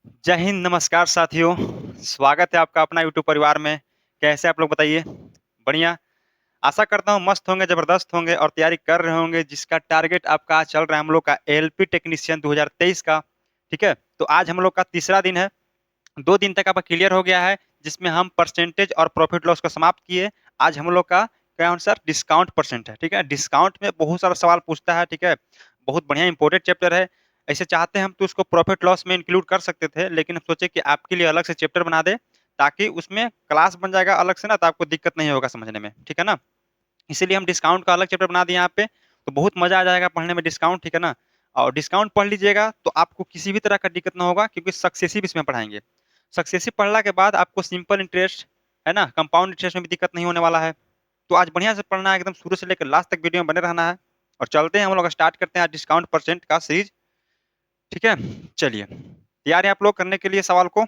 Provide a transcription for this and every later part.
जय हिंद, नमस्कार साथियों। स्वागत है आपका अपना यूट्यूब परिवार में। कैसे आप लोग बताइए? बढ़िया। आशा करता हूँ मस्त होंगे, जबरदस्त होंगे और तैयारी कर रहे होंगे, जिसका टारगेट आपका आज चल रहा है हम लोग का एलपी टेक्नीशियन 2023 का। ठीक है, तो आज हम लोग का तीसरा दिन है। 2 दिन तक आपका क्लियर हो गया है, जिसमें हम परसेंटेज और प्रॉफिट लॉस को समाप्त किए। आज हम लोग का क्या आंसर डिस्काउंट परसेंट है। ठीक है, डिस्काउंट में बहुत सारा सवाल पूछता है। ठीक है, बहुत बढ़िया इंपॉर्टेंट चैप्टर है। ऐसे चाहते हम तो उसको प्रॉफिट लॉस में इंक्लूड कर सकते थे, लेकिन हम सोचे कि आपके लिए अलग से चैप्टर बना दे, ताकि उसमें क्लास बन जाएगा अलग से ना, तो आपको दिक्कत नहीं होगा समझने में। ठीक है ना, इसीलिए हम डिस्काउंट का अलग चैप्टर बना दिए यहाँ पे। तो बहुत मजा आ जाएगा पढ़ने में डिस्काउंट। ठीक है ना, और डिस्काउंट पढ़ लीजिएगा तो आपको किसी भी तरह का दिक्कत ना होगा, क्योंकि सक्सेसिव इसमें पढ़ाएंगे। सक्सेसिव पढ़ने के बाद आपको सिंपल इंटरेस्ट है ना, कंपाउंड इंटरेस्ट में भी दिक्कत नहीं होने वाला है। तो आज बढ़िया से पढ़ना है, एकदम शुरू से लेकर लास्ट तक वीडियो में बने रहना है। और चलते हैं हम लोग, स्टार्ट करते हैं आज डिस्काउंट परसेंट का सीरीज। ठीक है, चलिए तैयार है आप लोग करने के लिए सवाल को?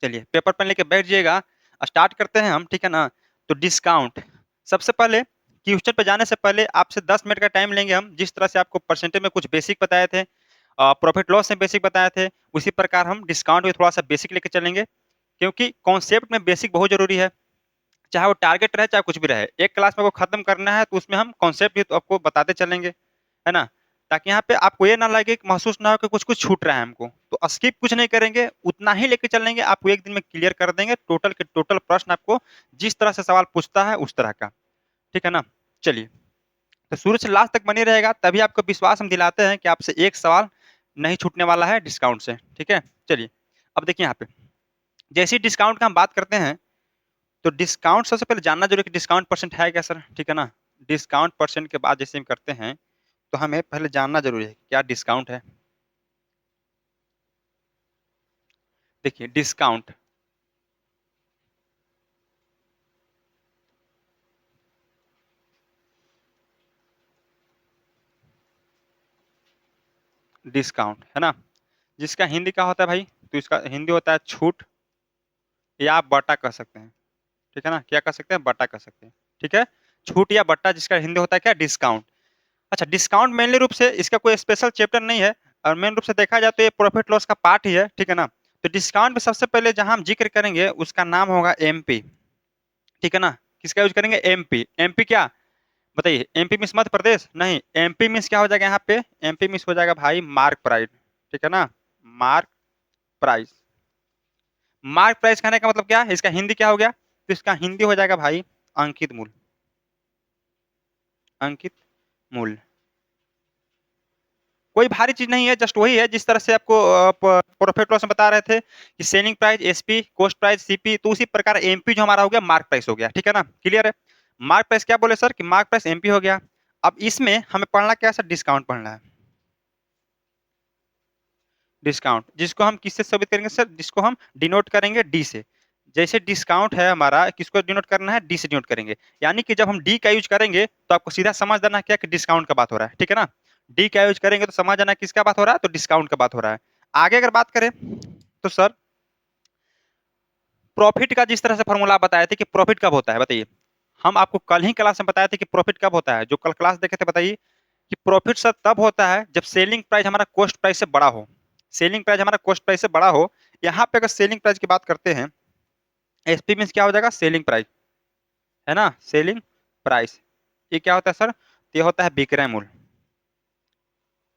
चलिए पेपर पेन लेके बैठ जाइएगा, स्टार्ट करते हैं हम। ठीक है ना, तो डिस्काउंट सबसे पहले क्वेश्चन पे जाने से पहले आपसे 10 मिनट का टाइम लेंगे हम। जिस तरह से आपको परसेंटेज में कुछ बेसिक बताए थे, प्रॉफिट लॉस में बेसिक बताए थे, उसी प्रकार हम डिस्काउंट में थोड़ा सा बेसिक लेके चलेंगे। क्योंकि कॉन्सेप्ट में बेसिक बहुत जरूरी है, चाहे वो टारगेट रहे चाहे कुछ भी रहे। एक क्लास में वो खत्म करना है, तो उसमें हम कॉन्सेप्ट भी तो आपको बताते चलेंगे, है ना। ताकि यहाँ पे आपको ये ना लगे कि महसूस ना हो कि कुछ कुछ छूट रहा है हमको। तो स्किप कुछ नहीं करेंगे, उतना ही लेके चलेंगे, आपको एक दिन में क्लियर कर देंगे टोटल के टोटल प्रश्न आपको, जिस तरह से सवाल पूछता है उस तरह का। ठीक है ना, चलिए। तो शुरू से लास्ट तक बने रहेगा, तभी आपको विश्वास हम दिलाते हैं कि आपसे एक सवाल नहीं छूटने वाला है डिस्काउंट से। ठीक है, चलिए। अब देखिए यहाँ पे, जैसे ही डिस्काउंट का हम बात करते हैं, तो डिस्काउंट सबसे पहले जानना जरूरी है कि डिस्काउंट परसेंट है क्या सर। ठीक है ना, डिस्काउंट परसेंट के बाद जैसे हम करते हैं, तो हमें पहले जानना जरूरी है कि क्या डिस्काउंट है। देखिए डिस्काउंट, डिस्काउंट है ना, जिसका हिंदी क्या होता है भाई, तो इसका हिंदी होता है छूट, या आप बटा कह सकते हैं। ठीक है ना, क्या कह सकते हैं, बटा कह सकते हैं। ठीक है, छूट या बट्टा, जिसका हिंदी होता है क्या, डिस्काउंट। अच्छा, डिस्काउंट मेनली रूप से इसका कोई स्पेशल चैप्टर नहीं है, और मेन रूप से देखा जाए तो ये प्रॉफिट लॉस का पार्ट ही है। ठीक है ना, तो डिस्काउंट में सबसे पहले जहां हम जिक्र करेंगे उसका नाम होगा एमपी। ठीक है ना, किसका यूज करेंगे, एमपी। एमपी क्या, बताइए, एमपी मीन्स मध्य प्रदेश नहीं, एमपी मीन्स क्या हो जाएगा यहाँ पे, एमपी मीन्स हो जाएगा भाई मार्क प्राइस। ठीक है ना, मार्क प्राइस। मार्क प्राइस कहने का मतलब क्या है, इसका हिंदी क्या हो गया, तो इसका हिंदी हो जाएगा भाई अंकित मूल्य। अंकित मूल्य कोई भारी चीज नहीं है, जस्ट वही है जिस तरह से आपको प्रॉफिट लॉस में बता रहे थे कि selling price SP, cost price CP, तो उसी प्रकार एमपी जो हमारा हो गया मार्क प्राइस हो गया। ठीक है ना, क्लियर है। मार्क प्राइस क्या बोले सर, कि मार्क प्राइस एमपी हो गया। अब इसमें हमें पढ़ना क्या है सर, डिस्काउंट पढ़ना है। डिस्काउंट जिसको हम किससे साबित करेंगे सर, जिसको हम डिनोट करेंगे डी से। जैसे डिस्काउंट है हमारा, किसको डिनोट करना है, डी से डिनोट करेंगे। यानी कि जब हम डी का यूज करेंगे तो आपको सीधा समझ जाना क्या कि डिस्काउंट का बात हो रहा है। ठीक है ना, डी का यूज करेंगे तो समझ जाना किसका बात हो रहा है, तो डिस्काउंट का बात हो रहा है। आगे अगर बात करें, तो सर प्रॉफिट का जिस तरह से फॉर्मूला बताए थे कि प्रॉफिट कब होता है, बताइए। हम आपको कल ही क्लास में बताए थे कि प्रॉफिट कब होता है, जो कल क्लास देखे थे, बताइए कि प्रॉफिट सर तब होता है जब सेलिंग प्राइस हमारा कॉस्ट प्राइस से बड़ा हो। सेलिंग प्राइस हमारा कॉस्ट प्राइस से बड़ा हो। यहाँ पे अगर सेलिंग प्राइस की बात करते हैं, एसपी मीन्स क्या हो जाएगा, सेलिंग प्राइस, है ना, सेलिंग प्राइस। ये क्या होता है सर, तो ये होता है विक्रय मूल्य।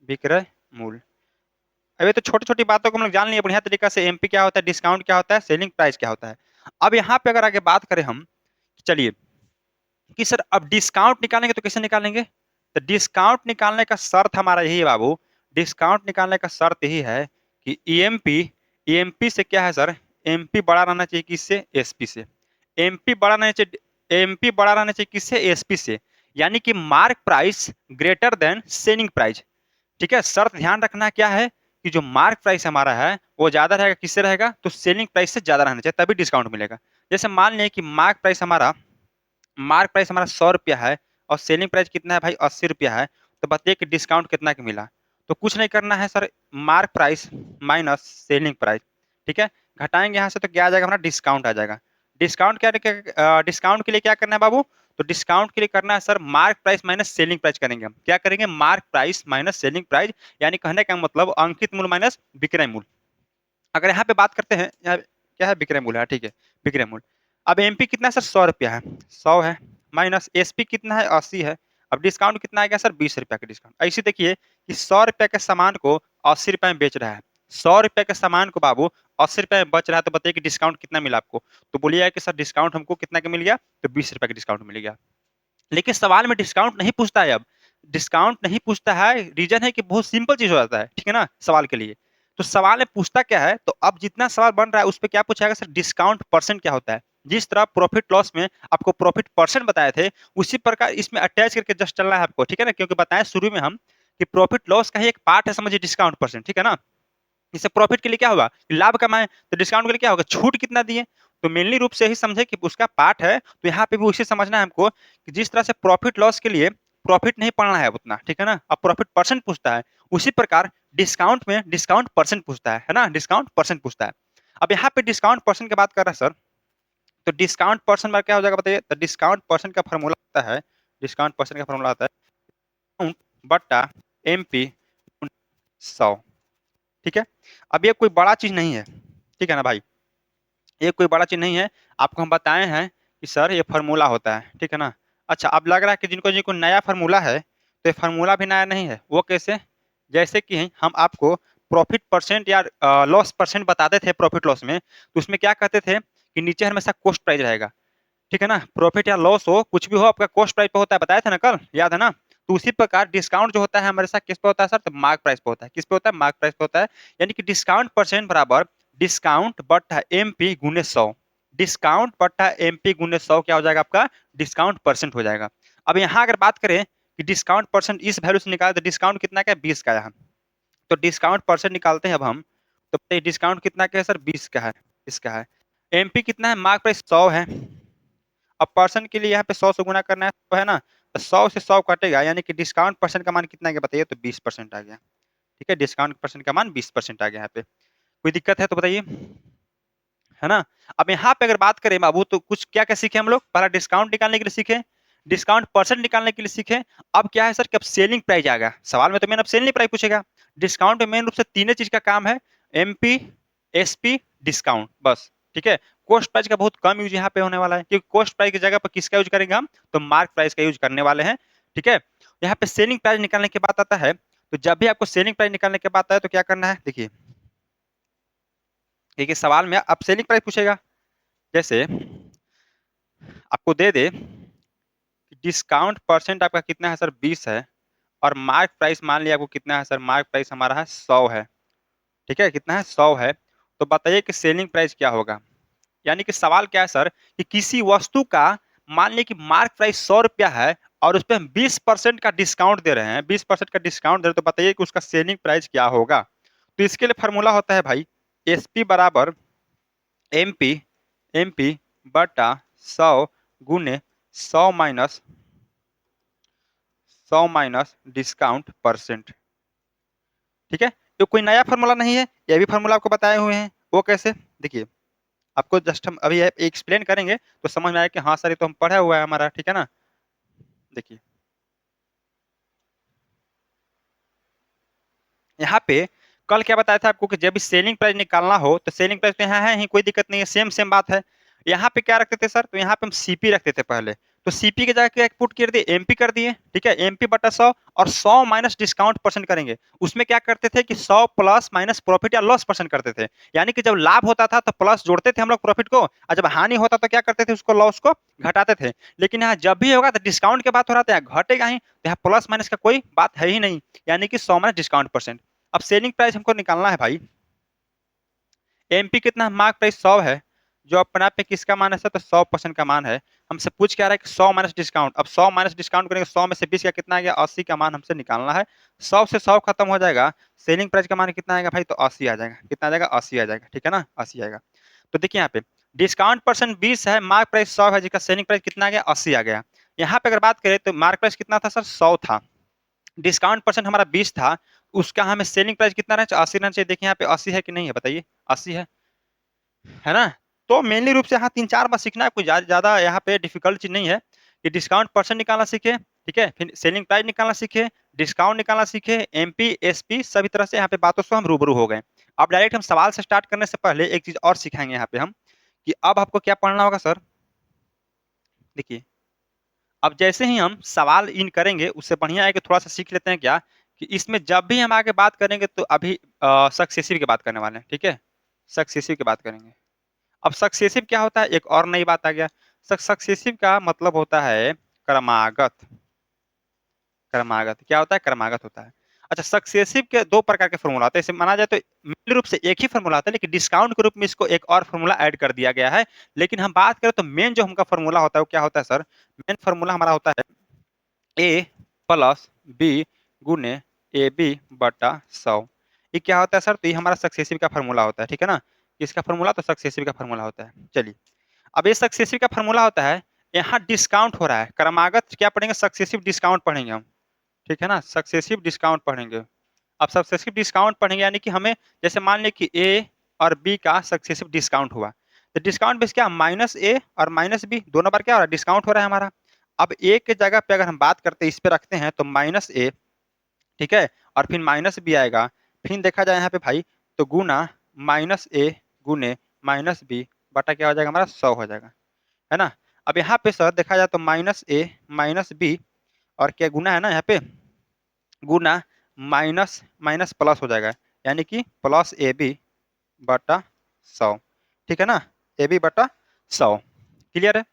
विक्रय मूल्य। अब ये तो छोटी छोटी बातों को हम लोग जान लिए बढ़िया तरीका से, एमपी क्या होता है, डिस्काउंट क्या होता है, सेलिंग प्राइस क्या होता है। अब यहाँ पे अगर आगे बात करें हम, चलिए, कि सर अब डिस्काउंट निकालेंगे तो कैसे निकालेंगे, तो डिस्काउंट निकालने का शर्त हमारा यही है बाबू। डिस्काउंट निकालने का शर्त यही है कि ईएमपी, ईएमपी से क्या है सर, एमपी बड़ा रहना चाहिए किससे, एसपी से। एमपी बड़ा रहना चाहिए, एमपी बड़ा रहना चाहिए किससे, एसपी से। यानी कि mark price greater than selling price. ठीक है, शर्त ध्यान रखना क्या है, कि जो मार्क प्राइस हमारा है वो ज्यादा रहेगा, किससे रहेगा, तो सेलिंग प्राइस से ज्यादा रहना चाहिए, तभी डिस्काउंट मिलेगा। जैसे मान लिया कि मार्क प्राइस हमारा 100 रुपया है, और सेलिंग प्राइस कितना है भाई, 80 रुपया है। तो बताइए कि डिस्काउंट कितना का मिला। तो कुछ नहीं करना है sir, mark price minus selling price. ठीक है, घटाएंगे यहाँ से तो क्या आ जाएगा, हमारा डिस्काउंट आ जाएगा। डिस्काउंट के लिए क्या करना है बाबू, तो डिस्काउंट के लिए करना है sir mark price minus selling price करेंगे हम। क्या करेंगे, mark price minus selling price, यानी कहने का मतलब अंकित मूल्य माइनस विक्रय मूल्य। अगर यहाँ पे बात करते हैं, यहाँ क्या है, विक्रय मूल्य है, ठीक है, विक्रय मूल्य। अब एमपी कितना है सर, 100 रुपया है, 100 है, माइनस एसपी कितना है, 80 है। अब डिस्काउंट कितना आएगा सर, 20 रुपया का डिस्काउंट। ऐसे देखिए कि 100 रुपया के सामान को 80 रुपया में बेच रहा है, 100 रुपया के सामान को बाबू 80 रुपया में बच रहा है, तो बताइए कि डिस्काउंट कितना मिला आपको। तो बोलिए कि सर डिस्काउंट हमको कितना का मिल गया, तो 20 रुपया का डिस्काउंट मिल गया। लेकिन सवाल में डिस्काउंट नहीं पूछता है। अब डिस्काउंट नहीं पूछता है, रीजन है कि बहुत सिंपल चीज हो जाता है, ठीक है ना, सवाल के लिए। तो सवाल में पूछता क्या है, तो अब जितना सवाल बन रहा है उस पर क्या पूछाएगा सर, डिस्काउंट परसेंट क्या होता है। जिस तरह प्रॉफिट लॉस में आपको प्रॉफिट परसेंट बताए थे, उसी प्रकार इसमें अटैच करके जस्ट चलना है आपको, ठीक है ना, क्योंकि बताया शुरू में हम कि प्रॉफिट लॉस का ही एक पार्ट है, समझिए, डिस्काउंट परसेंट, ठीक है ना। इससे प्रॉफिट के लिए क्या होगा, लाभ कमाए, तो डिस्काउंट के लिए क्या होगा, छूट कितना दिए। तो मेनली रूप से ही समझे कि उसका पार्ट है, तो यहाँ पे भी उसे समझना है हमको कि जिस तरह से प्रॉफिट लॉस के लिए प्रॉफिट नहीं पढ़ना है उतना, ठीक है ना, अब प्रॉफिट परसेंट पूछता है, उसी प्रकार डिस्काउंट में डिस्काउंट परसेंट पूछता है ना, डिस्काउंट परसेंट पूछता है। अब यहाँ पे डिस्काउंट परसेंट की बात कर रहा है सर, तो डिस्काउंट परसेंट में क्या हो जाएगा बताइए, तो डिस्काउंट परसेंट का फॉर्मूला आता है, डिस्काउंट परसेंट का फॉर्मूला आता है डिस्काउंट बट्टा एमपी 100, ठीक है। अब ये कोई बड़ा चीज नहीं है, ठीक है ना भाई, ये कोई बड़ा चीज नहीं है। आपको हम बताए हैं कि सर ये फार्मूला होता है, ठीक है ना। अच्छा, अब लग रहा है कि जिनको जिनको नया फार्मूला है, तो ये फार्मूला भी नया नहीं है, वो कैसे, जैसे कि हम आपको प्रॉफिट परसेंट या लॉस परसेंट बताते थे प्रॉफिट लॉस में, तो उसमें क्या कहते थे कि नीचे हमेशा कॉस्ट प्राइस रहेगा, ठीक है ना, प्रॉफिट या लॉस हो कुछ भी हो आपका कॉस्ट प्राइस पे होता है, बताया था ना कल, याद है ना। तो उसी प्रकार डिस्काउंट जो होता है हमारे साथ किस पे होता है सर, तो मार्क प्राइस पे होता है, किस पे होता है, मार्क प्राइस पे होता है। यानी कि डिस्काउंट परसेंट बराबर डिस्काउंट बट्टा एमपी गुने 100, डिस्काउंट बट्टा एमपी गुने 100 क्या हो जाएगा आपका, डिस्काउंट परसेंट हो जाएगा। अब यहाँ अगर बात करें कि डिस्काउंट परसेंट इस वैल्यू से निकाले, तो डिस्काउंट कितना का है, 20 का है यहाँ, तो डिस्काउंट परसेंट निकालते हैं अब हम, तो डिस्काउंट कितना का है सर, 20 का है, इसका है। एमपी कितना है, मार्क प्राइस 100 है। अब परसेंट के लिए यहाँ पे 100 से गुना करना है, तो है ना, तो 100 से 100 कटेगा, यानी कि डिस्काउंट परसेंट का मान कितना आ गया बताइए, तो 20% आ गया, ठीक है, डिस्काउंट परसेंट का मान 20% आ गया यहाँ पे। कोई दिक्कत है तो बताइए, है ना। अब यहाँ पे अगर बात करें बाबू, तो कुछ क्या क्या सीखे हम लोग, पहला डिस्काउंट निकालने के लिए सीखे, डिस्काउंट परसेंट निकालने के लिए सीखे। अब क्या है सर कि अब सेलिंग प्राइस आ गया सवाल में, तो मेन अब सेलिंग प्राइस पूछेगा। डिस्काउंट में मेन रूप से तीन चीज का काम है, एमपी, एसपी, डिस्काउंट, बस, ठीक है। कॉस्ट प्राइस का बहुत कम यूज यहाँ पे होने वाला है, क्योंकि कॉस्ट प्राइस की जगह पर किसका यूज करेंगे हम, तो मार्क प्राइस का यूज करने वाले हैं, ठीक है। यहाँ पे सेलिंग प्राइस निकालने की बात आता है, तो जब भी आपको सेलिंग प्राइस निकालने की बात आए तो क्या करना है, देखिए, देखिए सवाल में अब सेलिंग प्राइस पूछेगा, जैसे आपको दे दे कि डिस्काउंट परसेंट आपका कितना है सर, 20 है, और मार्क प्राइस मान लिया आपको कितना है सर, मार्क प्राइस हमारा है 100 है, ठीक है, कितना है, 100 है। तो बताइए कि सेलिंग प्राइस क्या होगा। यानी कि सवाल क्या है सर कि किसी वस्तु का, मान लीजिए कि मार्क प्राइस 100 रुपया है, और उस पर हम 20% का डिस्काउंट दे रहे हैं, 20% का डिस्काउंट दे रहे हैं, तो बताइए कि उसका सेलिंग प्राइस क्या होगा। तो इसके लिए फॉर्मूला होता है भाई, एसपी बराबर एमपी, एमपी बटा 100 गुने 100 माइनस डिस्काउंट परसेंट, ठीक है। तो कोई नया फार्मूला नहीं है, ये भी फार्मूला आपको बताए हुए हैं, वो कैसे, देखिए, आपको जस्ट हम अभी एक्सप्लेन करेंगे तो समझ में आएगा कि हाँ सर ये तो हम पढ़ा हुआ है हमारा, ठीक है ना। देखिए यहाँ पे कल क्या बताया था आपको कि जब भी सेलिंग प्राइस निकालना हो, तो सेलिंग प्राइस तो यहाँ है ही, कोई दिक्कत नहीं है, सेम सेम बात है। यहाँ पे क्या रखते थे सर, तो यहाँ पे हम सीपी रखते थे पहले, तो सीपी की जगह क्या पुट कर दिए, एमपी कर दिए, ठीक है, एमपी बटा 100, और 100 माइनस डिस्काउंट परसेंट करेंगे। उसमें क्या करते थे कि 100 प्लस माइनस प्रॉफिट या लॉस परसेंट करते थे, यानी कि जब लाभ होता था तो प्लस जोड़ते थे हम लोग प्रॉफिट को, और जब हानि होता तो क्या करते थे, उसको लॉस को घटाते थे। लेकिन यहाँ जब भी होगा तो डिस्काउंट की बात हो रहा था, यहाँ घटेगा ही, तो यहाँ प्लस माइनस का कोई बात है ही नहीं, यानी कि 100 माइनस डिस्काउंट परसेंट। अब सेलिंग प्राइस हमको निकालना है भाई, एमपी कितना, मार्क प्राइस 100 है, जो अपने आप में किसका मान है सर, तो 100% का मान है। हमसे पूछ क्या रहा है कि 100 माइनस डिस्काउंट, अब 100 माइनस डिस्काउंट करेंगे, 100 में से 20 का कितना आ गया, 80 का मान हमसे निकालना है। 100 से 100 खत्म हो जाएगा, सेलिंग प्राइस का मान कितना आएगा भाई, तो 80 आ जाएगा, कितना आ जाएगा, 80 आ जाएगा, ठीक है ना, 80 आएगा। तो देखिए यहाँ पे डिस्काउंट परसेंट 20 है, मार्क प्राइस 100 है, जिसका सेलिंग प्राइस कितना आ गया, 80 आ गया। यहाँ पे अगर बात करें तो मार्क प्राइस कितना था सर, 100 था, डिस्काउंट परसेंट हमारा 20 था, उसका हमें सेलिंग प्राइस कितना रहना, 80 रहना चाहिए। देखिए यहाँ पे 80 है कि नहीं है बताइए, 80 है ना। तो मेनली रूप से यहाँ तीन चार बार सीखना है, कोई ज्यादा यहाँ पे डिफिकल्ट चीज नहीं है, कि डिस्काउंट परसेंट निकालना सीखे, ठीक है, फिर सेलिंग प्राइस निकालना सीखे, डिस्काउंट निकालना सीखे, एमपी एसपी सभी तरह से यहाँ पे बातों से हम रूबरू हो गए। अब डायरेक्ट हम सवाल से स्टार्ट करने से पहले एक चीज और सिखाएंगे यहाँ पे हम, कि अब आपको क्या पढ़ना होगा सर। देखिए, अब जैसे ही हम सवाल इन करेंगे उससे बढ़िया है कि थोड़ा सा सीख लेते हैं क्या, कि इसमें जब भी हम आगे बात करेंगे तो अभी सक्सेसिव की बात करने वाले हैं, ठीक है। सक्सेसिव की बात करेंगे। अब सक्सेसिव क्या होता है, एक और नई बात आ गया। सक्सेसिव का मतलब होता है क्रमागत। क्रमागत क्या होता है, क्रमागत होता है। अच्छा, सक्सेसिव के दो प्रकार के फॉर्मूला होते हैं, इसे माना जाए तो मूल रूप से एक ही फॉर्मूला होता है, लेकिन डिस्काउंट के रूप में इसको एक और फॉर्मूला ऐड कर दिया गया है। लेकिन हम बात करें तो मेन जो हमका फॉर्मूला होता है वो क्या होता है सर, मेन फॉर्मूला हमारा होता है ए प्लस बी गुने ए बी बटा 100। ये क्या होता है सर, तो ये हमारा सक्सेसिव का फॉर्मूला होता है, ठीक है ना। इसका फॉर्मूला तो सक्सेसिव का फॉर्मूला होता है। चलिए, अब ये सक्सेसिव का फॉर्मूला होता है, यहाँ डिस्काउंट हो रहा है, क्रमागत क्या पढ़ेंगे, सक्सेसिव डिस्काउंट पढ़ेंगे हम, ठीक है ना, सक्सेसिव डिस्काउंट पढ़ेंगे। अब सक्सेसिव डिस्काउंट पढ़ेंगे यानी कि हमें, जैसे मान लें कि ए और बी का सक्सेसिव डिस्काउंट हुआ, तो डिस्काउंट बेस क्या, माइनस ए और माइनस बी दोनों बार क्या हो रहा है, डिस्काउंट हो रहा है हमारा। अब ए के जगह पे अगर हम बात करते हैं, इस पे रखते हैं तो माइनस ए, ठीक है, और फिर माइनस बी आएगा। फिर देखा जाए यहाँ पे भाई, तो गुना माइनस ए गुने माइनस बी बटा क्या हो जाएगा हमारा, 100 हो जाएगा, है ना। अब यहाँ पे सर देखा जाए तो माइनस ए माइनस बी और क्या गुना है ना, यहाँ पे गुना माइनस माइनस प्लस हो जाएगा, यानी कि प्लस ए बी बटा 100, ठीक है ना, ए बी बटा 100। क्लियर है।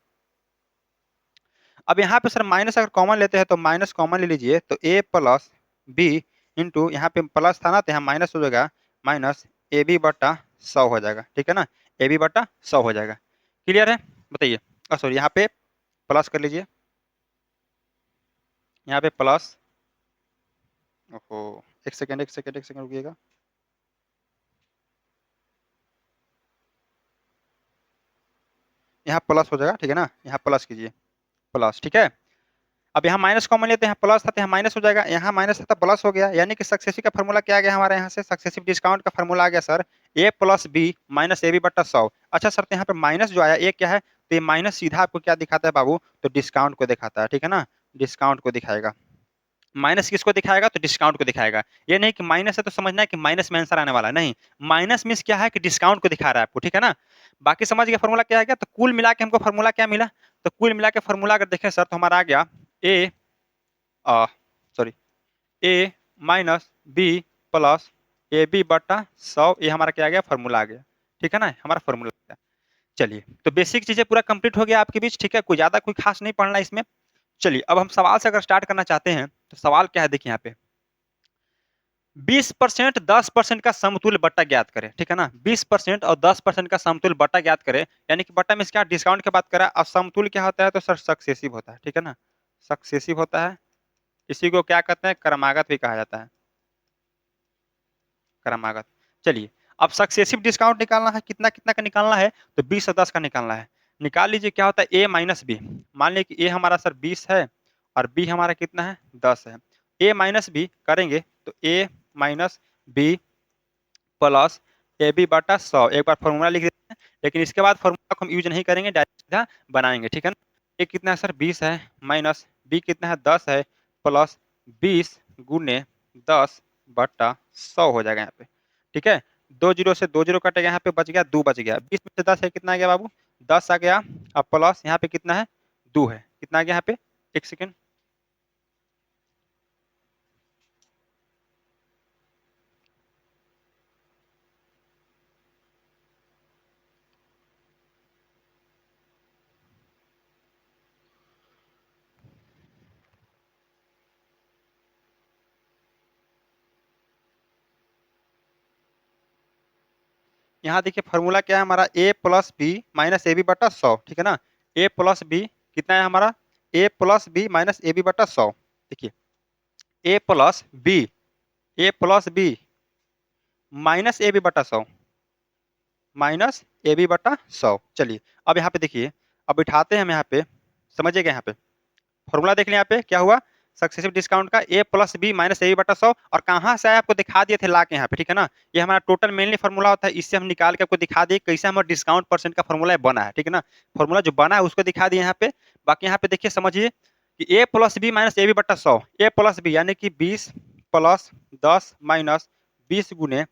अब यहाँ पे सर माइनस अगर कॉमन लेते हैं तो माइनस कॉमन ले लीजिए, तो ए प्लस बी इंटू यहाँ पे प्लस था ना तो यहाँ माइनस हो जाएगा, माइनस ए बी बटा 100 हो जाएगा, ठीक है ना, ए बी बटा 100 हो जाएगा। क्लियर है, बताइए। सॉरी, यहाँ पे प्लस कर लीजिए, यहाँ पे प्लस, ओहो, एक सेकेंड एक सेकेंड एक सेकेंड रुकिएगा। यहाँ प्लस हो जाएगा, ठीक है ना, यहाँ प्लस कीजिए, प्लस, ठीक है। अब यहाँ माइनस कॉमन लेते हैं, यहाँ प्लस था तो यहाँ माइनस हो जाएगा, यहाँ माइनस था तो प्लस हो गया, यानी कि सक्सेसिव का फॉर्मूला क्या आ गया हमारे यहाँ से, सक्सेसिव डिस्काउंट का फॉर्मूला आ गया sir, A plus B minus A B बटा 100। अच्छा सर, तो यहाँ पे माइनस जो आया ये क्या है, तो ये माइनस सीधा आपको क्या दिखाता है बाबू, तो डिस्काउंट को दिखाता है, ठीक है ना, डिस्काउंट को दिखाएगा। माइनस किसको दिखाएगा, तो डिस्काउंट को दिखाएगा। ये नहीं कि माइनस है तो समझना है कि माइनस में आंसर आने वाला है, नहीं, माइनस मीन्स क्या है कि डिस्काउंट को दिखा रहा है आपको, ठीक है ना। बाकी समझ गया फॉर्मूला क्या आ गया, तो कुल मिला के हमको फॉर्मूला क्या मिला, तो कुल मिला के फॉर्मूला अगर देखें सर तो हमारा आ गया A, sorry, A minus B plus A B बटा 100, ये हमारा क्या आ गया, फॉर्मूला आ गया, ठीक है ना, हमारा फॉर्मूला आ गया। चलिए, तो बेसिक चीजें पूरा कंप्लीट हो गया आपके बीच, ठीक है, कोई ज्यादा कोई खास नहीं पढ़ना इसमें। चलिए, अब हम सवाल से अगर स्टार्ट करना चाहते हैं तो सवाल क्या है, देखिए यहाँ पे 20% 10% का समतुल्य बट्टा ज्ञात करें, ठीक है ना, 20% और 10% का समतुल्य बट्टा ज्ञात करें, यानी कि बट्टा में क्या डिस्काउंट की बात करें, और समतुल्य क्या होता है, तो सर सक्सेसिव होता है, ठीक है ना, सक्सेसिव होता है। इसी को क्या कहते हैं, क्रमागत भी कहा जाता है, क्रमागत। चलिए, अब सक्सेसिव डिस्काउंट निकालना है, कितना कितना का निकालना है, तो 20 और 10 का निकालना है। निकाल लीजिए, क्या होता है ए माइनस बी, मान लीजिए कि ए हमारा सर 20 है और बी हमारा कितना है, 10 है। ए माइनस बी करेंगे तो A minus B plus A B बटा 100, एक बार फॉर्मूला लिख देते हैं, लेकिन इसके बाद फॉर्मूला को हम यूज नहीं करेंगे, डायरेक्ट सीधा बनाएंगे, ठीक है ना। ए कितना है सर, 20 है, माइनस बी कितना है, 10 है, प्लस 20 गुने 10 बटा 100 हो जाएगा यहाँ पे, ठीक है। दो जीरो से दो जीरो कटेगा, यहाँ पे बच गया 2, बच गया 20 में से 10 है, कितना आ गया बाबू, 10 आ गया। अब प्लस यहाँ पे कितना है, 2 है, कितना आ गया यहाँ पे, एक सेकेंड, यहाँ देखिए फॉर्मूला क्या है हमारा, A plus B minus A B बटा 100, ठीक है ना। ए प्लस बी कितना है हमारा, A plus B minus A B बटा 100। देखिए, A plus B, A plus B minus A B बटा 100, माइनस ए बी बटा 100। चलिए, अब यहाँ पे देखिए, अब बिठाते हैं हम यहाँ पे, समझिएगा यहाँ पे फॉर्मूला देख लें, यहाँ पे क्या हुआ, सक्सेसिव डिस्काउंट का A plus B minus A B बटा 100, और कहाँ से आया आपको दिखा दिए थे ला के यहाँ पे, ठीक है ना। ये हमारा टोटल मेनली फॉर्मूला होता है, इससे हम निकाल के आपको दिखा दिए कैसे हमारा डिस्काउंट परसेंट का फॉर्मूला बना है, ठीक है ना। फॉर्मूला जो बना है उसको दिखा दिए यहाँ पे। बाकी यहाँ पे देखिए समझिए, कि A plus B minus A B बट्टा 100, ए प्लस बी यानी कि 20 प्लस 10 माइनस 20 गुने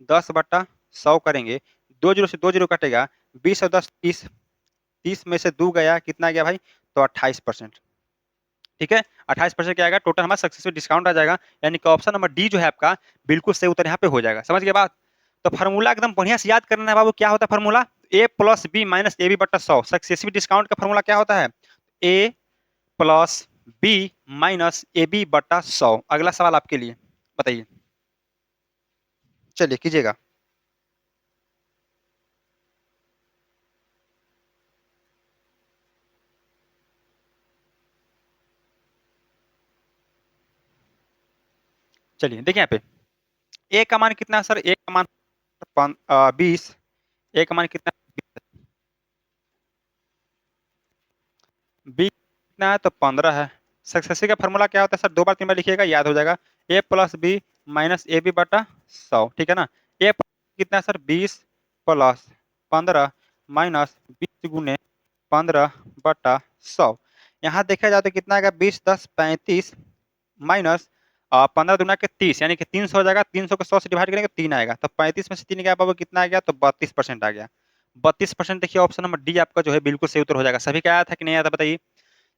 10 बट्टा 100 करेंगे, 2 जीरो से 2 जीरो कटेगा, 20 और 10 30, 30 में से 2 गया, कितना गया भाई, तो 28%। ठीक है, 28% क्या आएगा, टोटल हमारा सक्सेसफुल डिस्काउंट आ जाएगा, यानी कि ऑप्शन नंबर डी जो है आपका बिल्कुल सही उत्तर यहाँ पे हो जाएगा। समझ गए बात? तो फार्मूला एकदम बढ़िया से याद करना है बाबू। क्या होता है formula, A plus B minus A B बट्टा 100। सक्सेसिव डिस्काउंट का फार्मूला क्या होता है, A plus B minus A B बट्टा 100। अगला सवाल आपके लिए, बताइए, चलिए कीजिएगा। चलिए देखिए यहाँ पे ए का मान कितना है सर, ए का मान 20, ए का मान कितना, बी कितना है, तो 15 है। सक्सेसिव का फार्मूला क्या होता है सर, 2 बार 3 बार लिखिएगा, याद हो जाएगा। A plus B minus A B बटा 100, ठीक है ना। ए कितना है सर, 20 प्लस 15 माइनस 20 गुने 15 बटा 100। यहाँ देखा जाए तो कितना आएगा, 20 10 35 माइनस 15 दूना के 30, यानी कि 300 हो जाएगा। 300 को 100 से डिवाइड करेंगे तो 3 आएगा, तो 35 में से 3 गया बाबू, कितना आ गया, तो 32% आ गया। 32% देखिए, ऑप्शन नंबर डी आपका जो है बिल्कुल सही उत्तर हो जाएगा। सभी का आया था कि नहीं आया था, बताइए।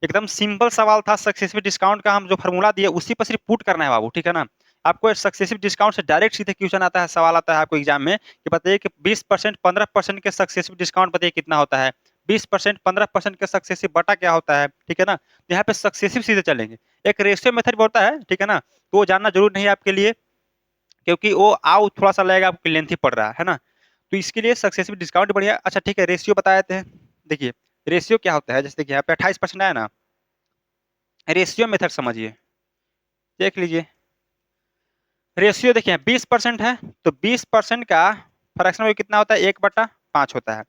एकदम सिंपल सवाल था। सक्सेसिव डिस्काउंट का हम जो फॉर्मूला दिए उसी पर सिर्फ पुट करना है बाबू, ठीक है ना। आपको सक्सेसिव डिस्काउंट से डायरेक्ट सीधे क्वेश्चन आता है, सवाल आता है आपको एग्जाम में कि बताइए कि 20% 15% के सक्सेसिव डिस्काउंट बताइए कितना होता है। 20% 15% के सक्सेसिव बटा क्या होता है, ठीक है ना। तो यहाँ पे सक्सेसिव सीधे चलेंगे। एक रेशियो मेथड होता है, ठीक है ना, तो वो जानना जरूर नहीं है आपके लिए, क्योंकि वो आओ थोड़ा सा लगेगा आपको, लेंथी पड़ रहा है ना। तो इसके लिए सक्सेसिव डिस्काउंट बढ़िया। अच्छा ठीक है, रेशियो बता देते हैं। देखिए रेशियो क्या होता है, जैसे देखिए यहाँ पे 28% आया ना, रेशियो मेथड समझिए, देख लीजिए। रेशियो देखिए 20% है, तो 20% का फ्रैक्शन में कितना होता है, 1/5 होता है।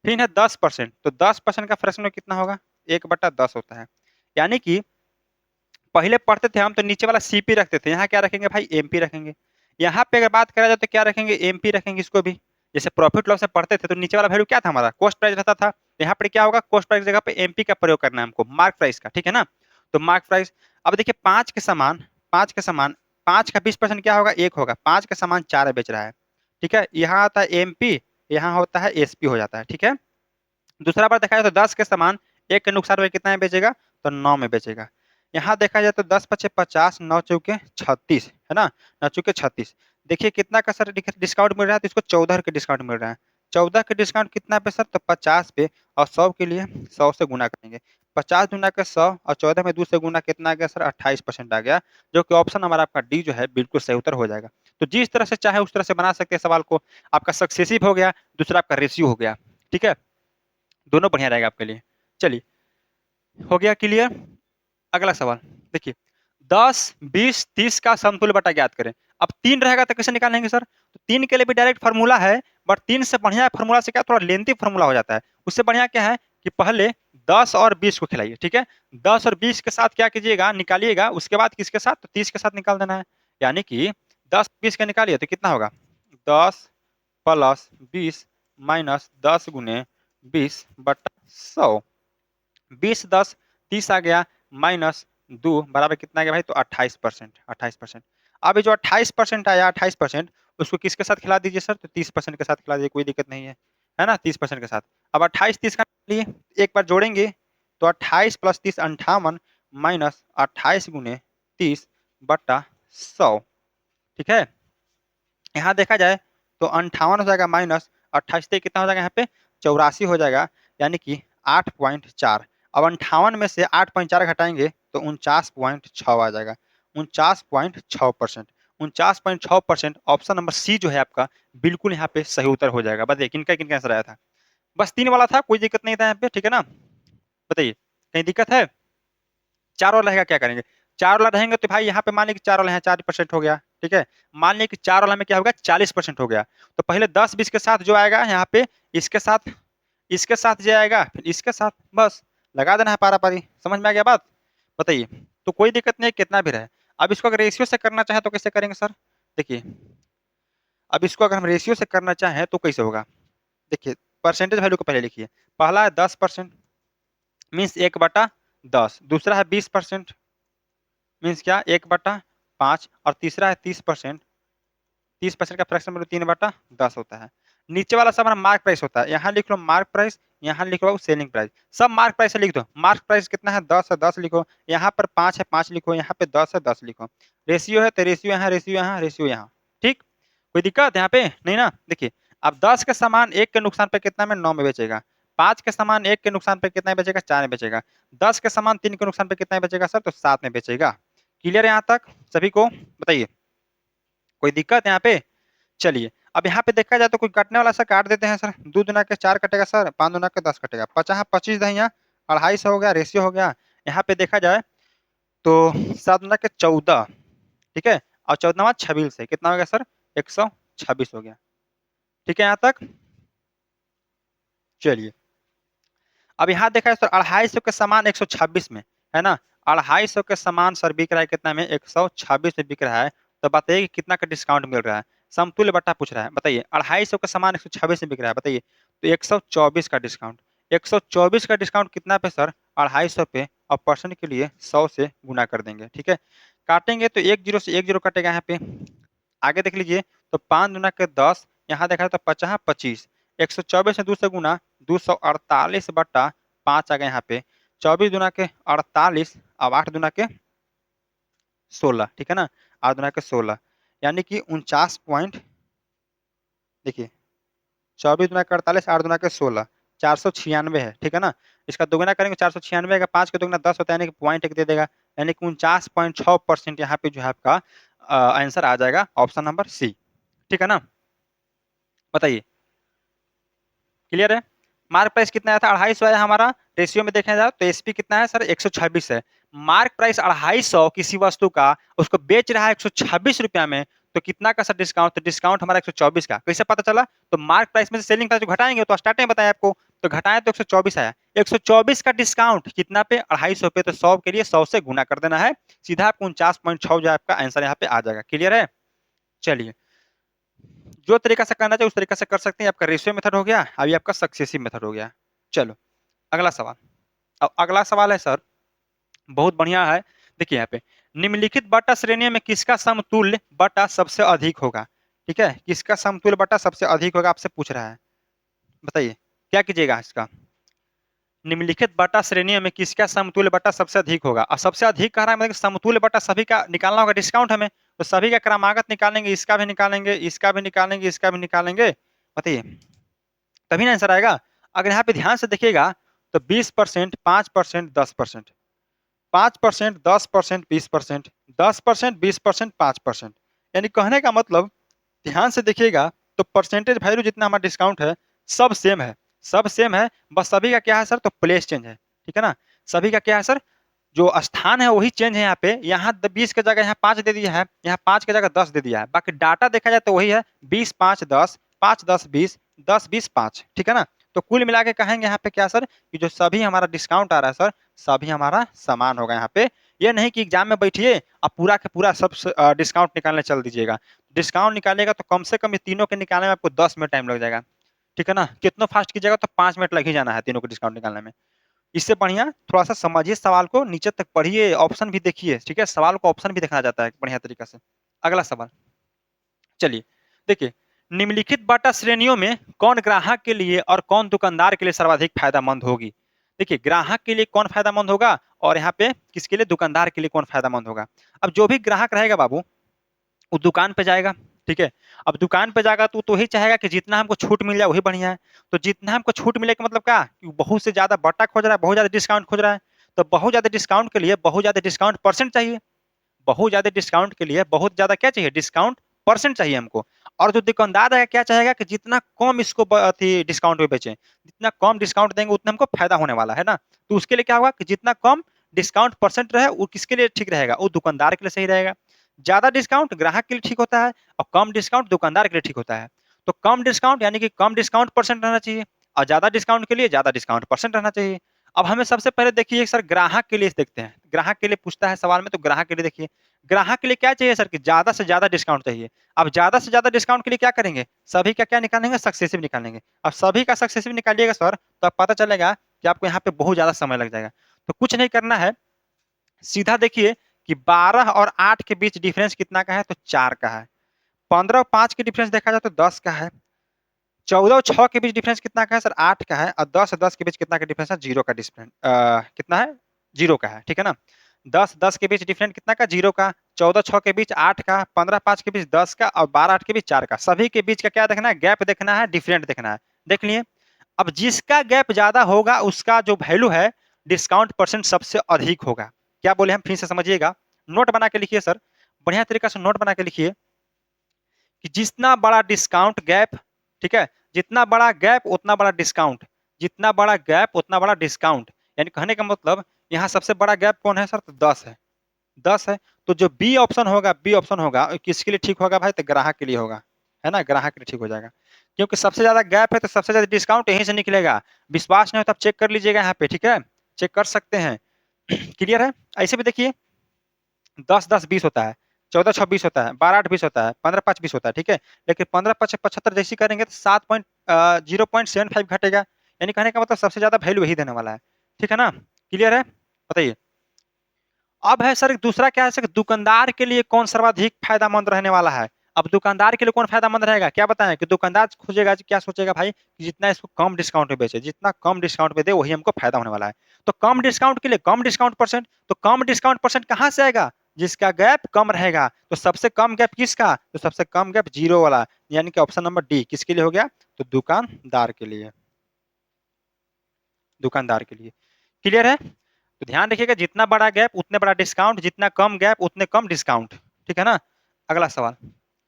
ठीक है, 10%, तो 10% का फ्रैक्शन में कितना होगा, 1/10 होता है। यानी कि पहले पढ़ते थे हम तो नीचे वाला सीपी रखते थे, यहाँ क्या रखेंगे भाई, एमपी रखेंगे। यहाँ पे अगर बात करा जाए तो क्या रखेंगे, एमपी रखेंगे इसको भी। जैसे प्रॉफिट लॉस से पढ़ते थे तो नीचे वाला वैल्यू क्या था हमारा, कॉस्ट प्राइस रहता था। यहाँ पे क्या होगा, कॉस्ट प्राइस जगह पे एमपी का प्रयोग करना है हमको, मार्क प्राइस का, ठीक है ना। तो मार्क प्राइस, अब देखिए 5 के समान 5 का 20% क्या होगा, 1 होगा। 5 के समान 4 बेच रहा है, ठीक है। यहाँ आता है एमपी, यहाँ होता है एसपी हो जाता है, ठीक है। दूसरा बार देखा जाए तो 10 के समान 1 के नुकसान में कितना में बेचेगा, तो 9 में बेचेगा। यहाँ देखा जाए तो 10 पचे 50, 9 चौके 36, है ना, 9 चौके 36। देखिए कितना का सर डिस्काउंट मिल रहा है, तो इसको 14 के डिस्काउंट मिल रहा है। 14 के डिस्काउंट कितना पे सर, तो 50 पे, और 100 के लिए 100 से गुना करेंगे। 50 गुना के 100 और 14 में 2 से गुना कितना आ गया सर, 28% आ गया। जो कि ऑप्शन हमारा आपका डी जो है बिल्कुल सही उत्तर हो जाएगा। तो जिस तरह से चाहे उस तरह से बना सकते हैं सवाल को। आपका सक्सेसिव हो गया, दूसरा आपका रेशियो हो गया, ठीक है। दोनों बढ़िया रहेगा आपके लिए। चलिए, हो गया क्लियर। अगला सवाल देखिए, 10 20 30 का समतुल्य बटा ज्ञात करें। अब 3 रहेगा तो कैसे निकालेंगे सर, तो 3 के लिए भी डायरेक्ट फार्मूला है, बट 3 से बढ़िया फार्मूला से क्या, थोड़ा लेंथी फार्मूला हो जाता है। उससे बढ़िया क्या है कि पहले 10 और 20 को खिलाइए, ठीक है। 10 और 20 के साथ क्या कीजिएगा, निकालिएगा। उसके बाद किसके साथ, तो 30 के साथ निकाल देना है। यानी कि 10 20 का निकालिए तो कितना होगा, 10 प्लस 20 माइनस 10 गुने 20/100। 20 10 30 आ गया, माइनस 2 बराबर कितना आ गया भाई, तो 28%। 28%, अब ये जो 28% आया, 28% उसको किसके साथ खिला दीजिए सर, तो 30% के साथ खिला दीजिए, कोई दिक्कत नहीं है ना, 30% के साथ। अब 28 30 का लिए एक बार जोड़ेंगे, तो 28 प्लस 30 58 माइनस 28 गुने 30/100, ठीक है। यहाँ देखा जाए तो 58 हो जाएगा, माइनस 28 से कितना हो जाएगा, यहाँ पे 84 हो जाएगा, यानी कि 8.4। अब 58 में से 8.4 घटाएंगे तो 49.6 आ जाएगा। 49.6%, 49.6%, ऑप्शन नंबर सी जो है आपका बिल्कुल यहाँ पे सही उत्तर हो जाएगा। बताइए किनका किनका आंसर आया था, बस 3 वाला था, कोई दिक्कत नहीं था यहाँ पे, ठीक है ना। बताइए कहीं दिक्कत है, 4 वाला रहेगा क्या करेंगे, 4 वाला रहेंगे तो भाई यहाँ पे मान लीजिए 4 वाला है, 4% हो गया, ठीक है। मान लीजिए कि 4 वाला में क्या होगा, 40% हो गया। तो पहले 10 20 के साथ जो आएगा यहाँ पे, इसके साथ इसके साथ जो आएगा, फिर इसके साथ, बस लगा देना है पारा पारी। समझ में आ गया बात, बताइए। तो कोई दिक्कत नहीं, कितना भी रहे। अब इसको अगर रेशियो से करना चाहे तो कैसे करेंगे सर, देखिए। अब इसको अगर हम रेशियो से करना चाहें तो कैसे होगा, देखिए परसेंटेज वैल्यू को पहले लिखिए। पहला है 10%, मीन्स 1/10, 10, दूसरा है 20%, मीन्स क्या 1/5, और तीसरा है 30%। 30% का फ्रैक्शन मतलब 3/10 होता है। नीचे वाला सब हमारा मार्क प्राइस होता है, यहाँ लिख लो मार्क प्राइस, यहाँ लिख लो सेलिंग प्राइस, सब मार्क प्राइस लिख दो। मार्क प्राइस कितना है 10 है 10 लिखो, यहाँ पर 5 है 5 लिखो, यहाँ पे 10 है 10 लिखो। रेशियो है तो रेशियो यहाँ, रेशियो यहाँ, रेशियो यहाँ। ठीक, कोई दिक्कत यहाँ पे नहीं ना। देखिए अब 10 के सामान 1 के नुकसान पे कितना में 9 में बेचेगा, 5 के सामान 1 के नुकसान पे कितना में बेचेगा 4 में बेचेगा, 10 के सामान 3 के नुकसान पे कितना में बेचेगा सर तो 7 में बेचेगा। क्लियर है यहाँ तक सभी को, बताइए कोई दिक्कत यहाँ पे। चलिए अब यहाँ पे देखा जाए तो कोई कटने वाला सा काट देते हैं सर, 2 दुना के 4 कटेगा सर, 5 दुना के 10 कटेगा, 50 25 दहिया 250 हो गया, रेशियो हो गया। यहाँ पे देखा जाए तो 7 दुना के 14, ठीक है, और 14वां 26 है, कितना हो गया सर 126 हो गया। ठीक है यहाँ तक। चलिए अब यहाँ देखा है सर 250 के सामान 126 में है ना, 250 के सामान सर बिक रहा है कितना में 126 में बिक रहा है, तो बताइए कि कितना का डिस्काउंट मिल रहा है। समतुल्य बट्टा पूछ रहा है, बताइए 250 का सामान 126 में बिक रहा है, बताइए तो 124 का डिस्काउंट, 124 का डिस्काउंट कितना पे सर 250 पे, और परसेंट के लिए 100 से गुना कर देंगे। ठीक है, काटेंगे तो 1 जीरो से 1 जीरो कटेगा यहाँ पे। आगे देख लीजिए तो 5 दुना के 10, यहाँ देखा तो 50 25, 124 से 2 से गुना 248/5 आ गया यहाँ पे, 24 दुना के 48, अब 8 दुना के 16, ठीक है ना, 8 दुना के 16 यानी कि 49 पॉइंट, देखिए 24 दुना के 48, 8 दुना के 16, 496 है। ठीक है ना, इसका दोगुना करेंगे 496 का, 5 के दोगुना 10 होता है, यानी कि पॉइंट एक दे देगा, यानी कि 49.6% यहाँ पे जो है आपका आंसर आ जाएगा ऑप्शन नंबर सी। ठीक है ना, बताइए क्लियर है। मार्क प्राइस कितना आया था 250 आया हमारा, रेशियो में देखा जाए तो एसपी कितना है सर 126 है। मार्क प्राइस 250 किसी वस्तु का, उसको बेच रहा है 126 रुपया में, तो कितना का सर डिस्काउंट, तो डिस्काउंट हमारा 124 का, कैसे पता चला, तो मार्क प्राइस में से सेलिंग प्राइस जो घटाएंगे, तो स्टार्टिंग में बताया आपको, तो घटाए तो 124 आया, 124 का डिस्काउंट कितना पे 250 पे, तो 100 के लिए 100 से गुना कर देना है, सीधा आपको 49.6 जो आपका आंसर यहाँ पे आ जाएगा। क्लियर है। चलिए जो तरीका से करना चाहिए उस तरीका से कर सकते हैं, आपका रेशियो मेथड हो गया, अभी आपका सक्सेसिव मेथड हो गया। चलो अगला सवाल। अब अगला सवाल है सर बहुत बढ़िया है, देखिए यहाँ पे निम्नलिखित बटा श्रेणियों में किसका समतुल्य बटा सबसे अधिक होगा। ठीक है, किसका समतुल्य बटा सबसे अधिक होगा आपसे पूछ रहा है, बताइए क्या कीजिएगा इसका। निम्नलिखित बटा श्रेणियों में किसका समतुल्य बटा सबसे अधिक होगा, और सबसे अधिक कह रहा है मतलब समतुल्य बटा सभी का निकालना होगा डिस्काउंट हमें, तो सभी का क्रमागत निकालेंगे, इसका भी निकालेंगे, इसका भी निकालेंगे, इसका भी निकालेंगे, बताइए तभी ना आंसर आएगा। अगर यहाँ पे ध्यान से देखिएगा तो 20%, 5%, 10%, 5%, 10%, 20%, 10%, 20%, 5%, यानी कहने का मतलब ध्यान से देखिएगा तो परसेंटेज वैल्यू जितना हमारा डिस्काउंट है सब सेम है, सब सेम है, बस सभी का क्या है सर तो प्लेस चेंज है। ठीक है ना, सभी का क्या है सर जो स्थान है वही चेंज है, यहाँ पे यहाँ 20 की जगह यहाँ 5 दे दिया है, यहाँ 5 की जगह 10 दे दिया है, बाकी डाटा देखा जाए तो वही है 20 5 10, 5 10 20, 10 20 5। ठीक है ना, तो कुल मिला के कहेंगे यहाँ पे क्या सर कि जो सभी हमारा डिस्काउंट आ रहा है सर सभी हमारा समान होगा यहाँ पे। ये नहीं कि एग्जाम में बैठिए अब पूरा के पूरा सब डिस्काउंट निकालने चल दीजिएगा, डिस्काउंट निकालेगा तो कम से कम ये तीनों के निकालने में आपको 10 मिनट टाइम लग जाएगा। ठीक है ना, कितना फास्ट कीजिएगा तो 5 मिनट लग ही जाना है तीनों को डिस्काउंट निकालने में। इससे बढ़िया थोड़ा सा समझिए सवाल को, नीचे तक पढ़िए, ऑप्शन भी देखिए। ठीक है, सवाल को ऑप्शन भी देखना जाता है बढ़िया तरीका से। अगला सवाल, चलिए देखिए निम्नलिखित बाटा श्रेणियों में कौन ग्राहक के लिए और कौन दुकानदार के लिए सर्वाधिक फायदेमंद होगी। देखिए ग्राहक के लिए कौन फायदेमंद होगा और यहाँ पे किसके लिए दुकानदार के लिए कौन फायदेमंद होगा। अब जो भी ग्राहक रहेगा बाबू वो दुकान पे जाएगा, ठीक है, अब दुकान पे जाएगा तो वही चाहेगा कि जितना हमको छूट मिल जाए वही बढ़िया है, तो जितना हमको छूट मिले का मतलब क्या कि बहुत से ज्यादा बट्टा खोज रहा है, बहुत ज्यादा डिस्काउंट खोज रहा है, तो बहुत ज्यादा डिस्काउंट के लिए बहुत ज्यादा डिस्काउंट परसेंट चाहिए, बहुत ज्यादा डिस्काउंट के लिए बहुत ज्यादा क्या चाहिए डिस्काउंट परसेंट चाहिए हमको। और जो दुकानदार है क्या चाहेगा कि जितना कम इसको डिस्काउंट में बेचें, जितना कम डिस्काउंट देंगे उतना हमको फायदा होने वाला है ना, तो उसके लिए क्या होगा कि जितना कम डिस्काउंट परसेंट रहे वो किसके लिए ठीक रहेगा, वो दुकानदार के लिए सही रहेगा। ज्यादा डिस्काउंट ग्राहक के लिए ठीक होता है और कम डिस्काउंट दुकानदार के लिए ठीक होता है। तो कम डिस्काउंट यानी कि कम डिस्काउंट परसेंट रहना चाहिए और ज्यादा डिस्काउंट के लिए ज्यादा डिस्काउंट परसेंट रहना चाहिए। अब हमें सबसे पहले देखिए सर ग्राहक के लिए देखते हैं, ग्राहक के लिए पूछता है सवाल में, तो ग्राहक के लिए देखिए ग्राहक के लिए क्या चाहिए सर कि ज्यादा से ज्यादा डिस्काउंट चाहिए। अब ज्यादा से ज्यादा डिस्काउंट के लिए क्या करेंगे, सभी का क्या निकालेंगे सक्सेसिव निकालेंगे। अब सभी का सक्सेसिव निकालिएगा सर तो अब पता चलेगा कि आपको यहाँ पे बहुत ज्यादा समय लग जाएगा। तो कुछ नहीं करना है, सीधा देखिए कि 12 और 8 के बीच डिफरेंस कितना का है, तो 4 का है। 15 और 5 के डिफरेंस देखा जाए तो 10 का है। 14 और 6 के बीच डिफरेंस कितना का है सर, 8 का है। और 10 और 10 के बीच कितना का डिफरेंस है, 0 का डिफरेंस कितना है, 0 का है, ठीक है ना। 10 10 के बीच डिफरेंस कितना का, 0 का। 14 6 के बीच 8 का, 15 5 के बीच 10 का, और 12 8 के बीच 4 का। सभी के बीच का क्या देखना है, गैप देखना है, डिफरेंट देखना है। देख लिए। अब जिसका गैप ज्यादा होगा उसका जो वैल्यू है डिस्काउंट परसेंट सबसे अधिक होगा। क्या बोले हम, फिर से समझिएगा। नोट बना के लिखिए सर, बढ़िया तरीका से नोट बना के लिखिए कि जितना बड़ा डिस्काउंट गैप, ठीक है, जितना बड़ा गैप उतना बड़ा डिस्काउंट, जितना बड़ा गैप उतना बड़ा डिस्काउंट। यानी कहने का मतलब यहाँ सबसे बड़ा गैप कौन है सर, तो 10 है। 10 है, तो जो बी ऑप्शन होगा, बी ऑप्शन होगा किसके लिए ठीक होगा भाई, तो ग्राहक के लिए होगा, है ना, ग्राहक के लिए ठीक हो जाएगा। क्योंकि सबसे ज्यादा गैप है तो सबसे ज्यादा डिस्काउंट यहीं से निकलेगा। विश्वास नहीं हो तो आप चेक कर लीजिएगा यहाँ पे, ठीक है, चेक कर सकते हैं। क्लियर है। ऐसे भी देखिए 10 10 20 होता है, 14 6 20 होता है, 12 8 20 होता है, 15 5 20 होता है, ठीक है। लेकिन 15 5 75 जैसी करेंगे तो 0.75 घटेगा। यानी कहने का मतलब सबसे ज्यादा वैल्यू यही देने वाला है, ठीक है ना। क्लियर है, बताइए। अब है सर दूसरा क्या है सर, दुकानदार के लिए कौन सर्वाधिक फायदामंद रहने वाला है। अब दुकानदार के लिए कौन फायदामंद रहेगा, क्या बताएं कि दुकानदार खोजेगा, क्या सोचेगा भाई कि जितना इसको कम डिस्काउंट में बेचे, जितना कम डिस्काउंट में दे वही हमको फायदा होने वाला है। तो कम डिस्काउंट के लिए कम डिस्काउंट परसेंट, तो कम डिस्काउंट परसेंट कहां से आएगा, जिसका गैप कम रहेगा। तो सबसे कम गैप किसका, तो सबसे कम गैप 0 वाला, यानी कि ऑप्शन नंबर डी किसके लिए हो गया, तो दुकानदार के लिए, दुकानदार के लिए। क्लियर है। तो ध्यान रखिएगा, जितना बड़ा गैप उतने बड़ा डिस्काउंट, जितना कम गैप उतने कम डिस्काउंट, ठीक है ना। अगला सवाल,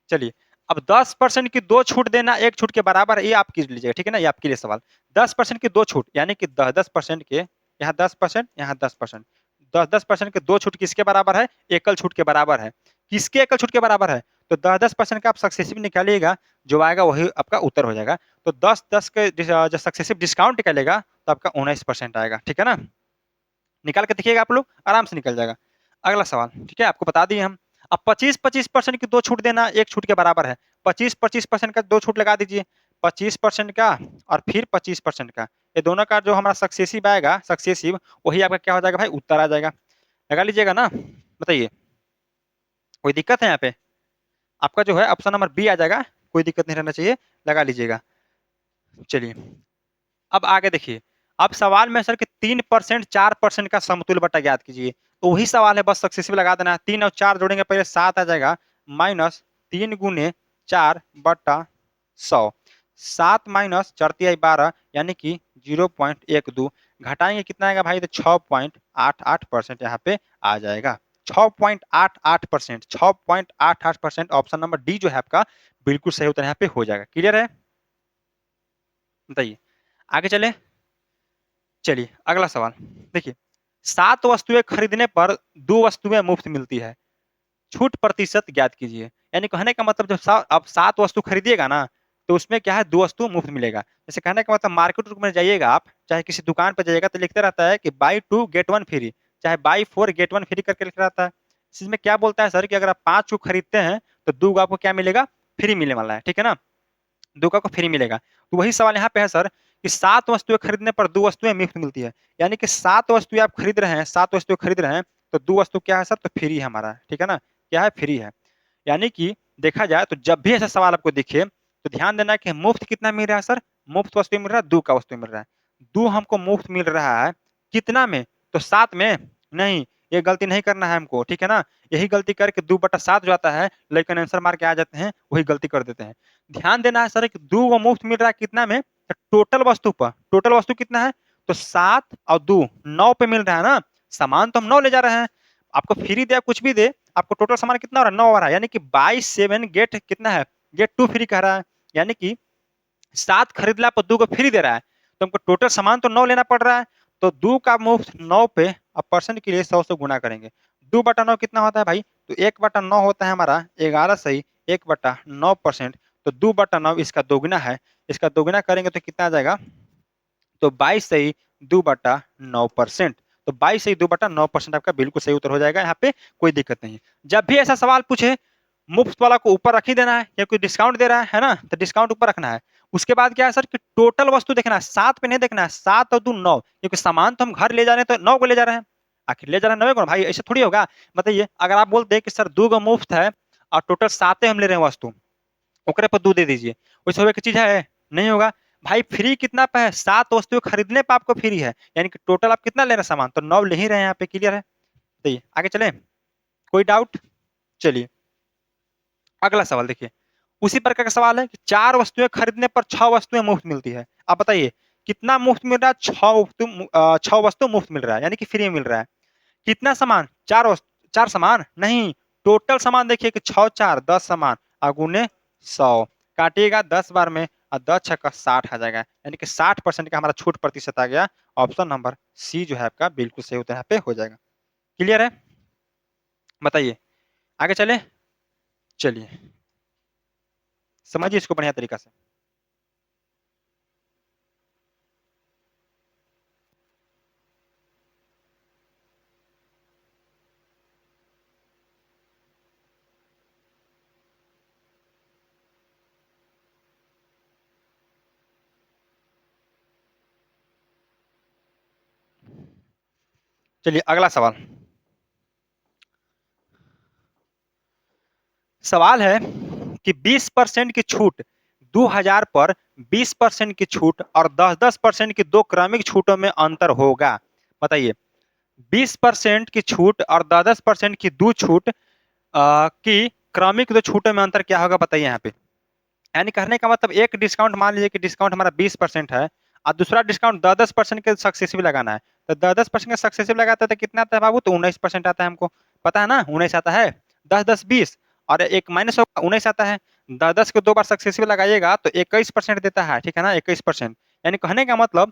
चलिए। अब 10% की दो छूट देना एक छूट के बराबर है, ये आप कीज लीजिएगा, ठीक है ना, ये आपके लिए सवाल। 10% की दो छूट, यानी कि 10% के, यहाँ 10%, यहाँ 10%, 10% के दो छूट किसके बराबर है, एकल छूट के बराबर है। किसके एकल छूट के बराबर है, तो 10% का आप सक्सेसिव निकालिएगा, जो आएगा वही आपका उत्तर हो जाएगा। तो 10 के जो सक्सेसिव डिस्काउंट निकालेगा तो आपका 19% आएगा, ठीक है ना। निकाल के देखिएगा आप लोग, आराम से निकल जाएगा। अगला सवाल, ठीक है, आपको बता दिए हम। अब 25% की दो छूट देना एक छूट के बराबर है। 25% का दो छूट लगा दीजिए, 25% का और फिर 25% का, ये दोनों का जो हमारा सक्सेसिव आएगा, सक्सेसिव वही आपका क्या हो जाएगा भाई, उत्तर आ जाएगा। लगा लीजिएगा ना, बताइए कोई दिक्कत है यहाँ पे। आपका जो है ऑप्शन नंबर बी आ जाएगा, कोई दिक्कत नहीं रहना चाहिए, लगा लीजिएगा। चलिए अब आगे देखिए। अब सवाल में सर कि 3% 4% का समतुल्य बटा ज्ञात कीजिए। तो वही सवाल है, बस सक्सेसिव लगा देना है। 3 और 4 जोड़ेंगे पहले 7 आ जाएगा, -3 × 4/100। 7 माइनस 4×12 यानी कि 0.12, घटाएंगे कितना आएगा भाई, तो 6.88% यहाँ पे आ जाएगा। 6.88%, 6.88%, ऑप्शन नंबर डी जो है आपका बिल्कुल सही उत्तर यहाँ पे हो जाएगा। क्लियर है, बताइए आगे चले। चलिए अगला सवाल देखिए। 7 वस्तुएं खरीदने पर 2 वस्तुएं मुफ्त मिलती है, छूट प्रतिशत ज्ञात कीजिए। यानी कहने का मतलब जब आप 7 वस्तु खरीदिएगा ना, तो उसमें क्या है, 2 वस्तु मुफ्त मिलेगा। जैसे कहने का मतलब मार्केट में जाइएगा आप, चाहे किसी दुकान पर जाइएगा तो लिखते रहता है कि बाई 2 गेट 1 फ्री, चाहे बाई 4 गेट 1 फ्री करके लिखा रहता है। इसमें क्या बोलता है सर कि अगर आप 5 को खरीदते हैं तो 2 आपको क्या मिलेगा, फ्री मिलने वाला है, ठीक है ना, 2 का फ्री मिलेगा। तो वही सवाल यहाँ पे है सर कि 7 वस्तुएं खरीदने पर 2 वस्तुएं मुफ्त मिलती है। यानी कि 7 वस्तुएं आप खरीद रहे हैं, 7 वस्तुएं खरीद रहे हैं, तो 2 वस्तु क्या है सर, तो फ्री है हमारा, ठीक है ना, क्या है, फ्री है। यानी कि देखा जाए तो जब भी ऐसा सवाल आपको दिखे तो ध्यान देना कि मुफ्त कितना मिल रहा है सर, मुफ्त वस्तु मिल रहा है, 2 का वस्तु मिल रहा है। 2 हमको मुफ्त मिल रहा है, कितना में, तो 7 में नहीं, ये गलती नहीं करना है हमको, ठीक है ना। यही गलती करके 2/7 जो आता है, लेकिन आंसर मार के आ जाते हैं, वही गलती कर देते हैं। ध्यान देना है सर कि 2 वो मुफ्त मिल रहा है कितना में, तो टोटल वस्तु पर, टोटल वस्तु कितना है, तो 7 और 2 9 पे मिल रहा है ना। सामान तो हम 9 ले जा रहे हैं, आपको फ्री दे कुछ भी दे, आपको टोटल सामान कितना हो रहा है, 9 हो रहा है। यानी कि 22/7 गेट कितना है, गेट 2 फ्री कह रहा है। यानी कि 7 खरीदला पर 2 को फ्री दे रहा है, तो हमको टोटल सामान तो 9 लेना पड़ रहा है। तो 2 का मुफ्त 9 पे अब परसेंट के लिए 100 से गुना करेंगे। 2/9 कितना होता है भाई, तो 1/9 होता है हमारा 11 सही 1/9%। तो 2/9 इसका दोगुना है, इसका दोगुना करेंगे तो कितना आ जाएगा, तो 22 सही 2/9%। तो 22 सही 2/9% आपका बिल्कुल सही उत्तर हो जाएगा, यहाँ पे कोई दिक्कत नहीं। जब भी ऐसा सवाल पूछे मुफ्त वाला को ऊपर रख ही देना है, या कोई डिस्काउंट दे रहा है ना, तो डिस्काउंट ऊपर रखना है। उसके बाद क्या है सर कि टोटल वस्तु देखना है, 7 पे नहीं देखना है, 7 और 2 9, क्योंकि सामान तो हम घर ले जा रहे हैं तो 9 को ले जा रहे हैं, आखिर ले जा रहे हैं 9 को भाई, ऐसे थोड़ी होगा। बताइए, अगर आप बोलते हैं कि सर 2 गो मुफ्त है और टोटल 7 हम ले रहे हैं वस्तु, ओकरे पर 2 दे दीजिए, वैसे होवे की चीज है, नहीं होगा। भाई फ्री कितना पे है, 7 वस्तुएं खरीदने पे आपको फ्री है, यानी कि टोटल आप कितना ले रहे हैं सामान, तो 9 ले ही रहे हैं यहाँ पे, क्लियर है। तो आगे चले, कोई डाउट? चलिए अगला सवाल देखिए, उसी प्रकार का सवाल है कि 4 वस्तुएं खरीदने पर 6 वस्तुएं मुफ्त मिलती है। आप बताइए कितना मुफ्त मिल रहा है, 6 वस्तु मुफ्त मिल रहा है, यानी कि फ्री में मिल रहा है। कितना सामान, 4 वस्तु, 4 सामान नहीं, टोटल सामान देखिए कि 6 4 10 सामान, अगुने 100, काटिएगा 10 बार में और 10 छक्का 60 आ जाएगा, यानी कि 60% का हमारा छूट प्रतिशत आ गया। ऑप्शन नंबर सी जो है आपका बिल्कुल सही उत्तर यहाँ पे हो जाएगा। क्लियर है, बताइए आगे चले। चलिए समझिए इसको बढ़िया तरीका से। चलिए अगला सवाल, सवाल है कि 20% की छूट 2000 पर 20% की छूट और 10-10% की दो क्रमिक छूटों में अंतर होगा। बताइए 20% की छूट और 10-10% की दो छूट की क्रमिक दो छूटों में अंतर क्या होगा, बताइए यहाँ पे। यानी कहने का मतलब एक डिस्काउंट, मान लीजिए कि डिस्काउंट हमारा 20% है और दूसरा डिस्काउंट 10-10% के सक्सेसिव लगाना है, तो 10-10% का सक्सेसिव लगाता है तो कितना आता है बाबू, तो 19% आता है, हमको पता है ना, 19 आता है, 10-10-20 और एक माइनस होगा 19 आता है, 10-10 को 2 बार सक्सेसिव लगाइएगा तो 21% देता है, ठीक है ना, 21%। यानी कहने का मतलब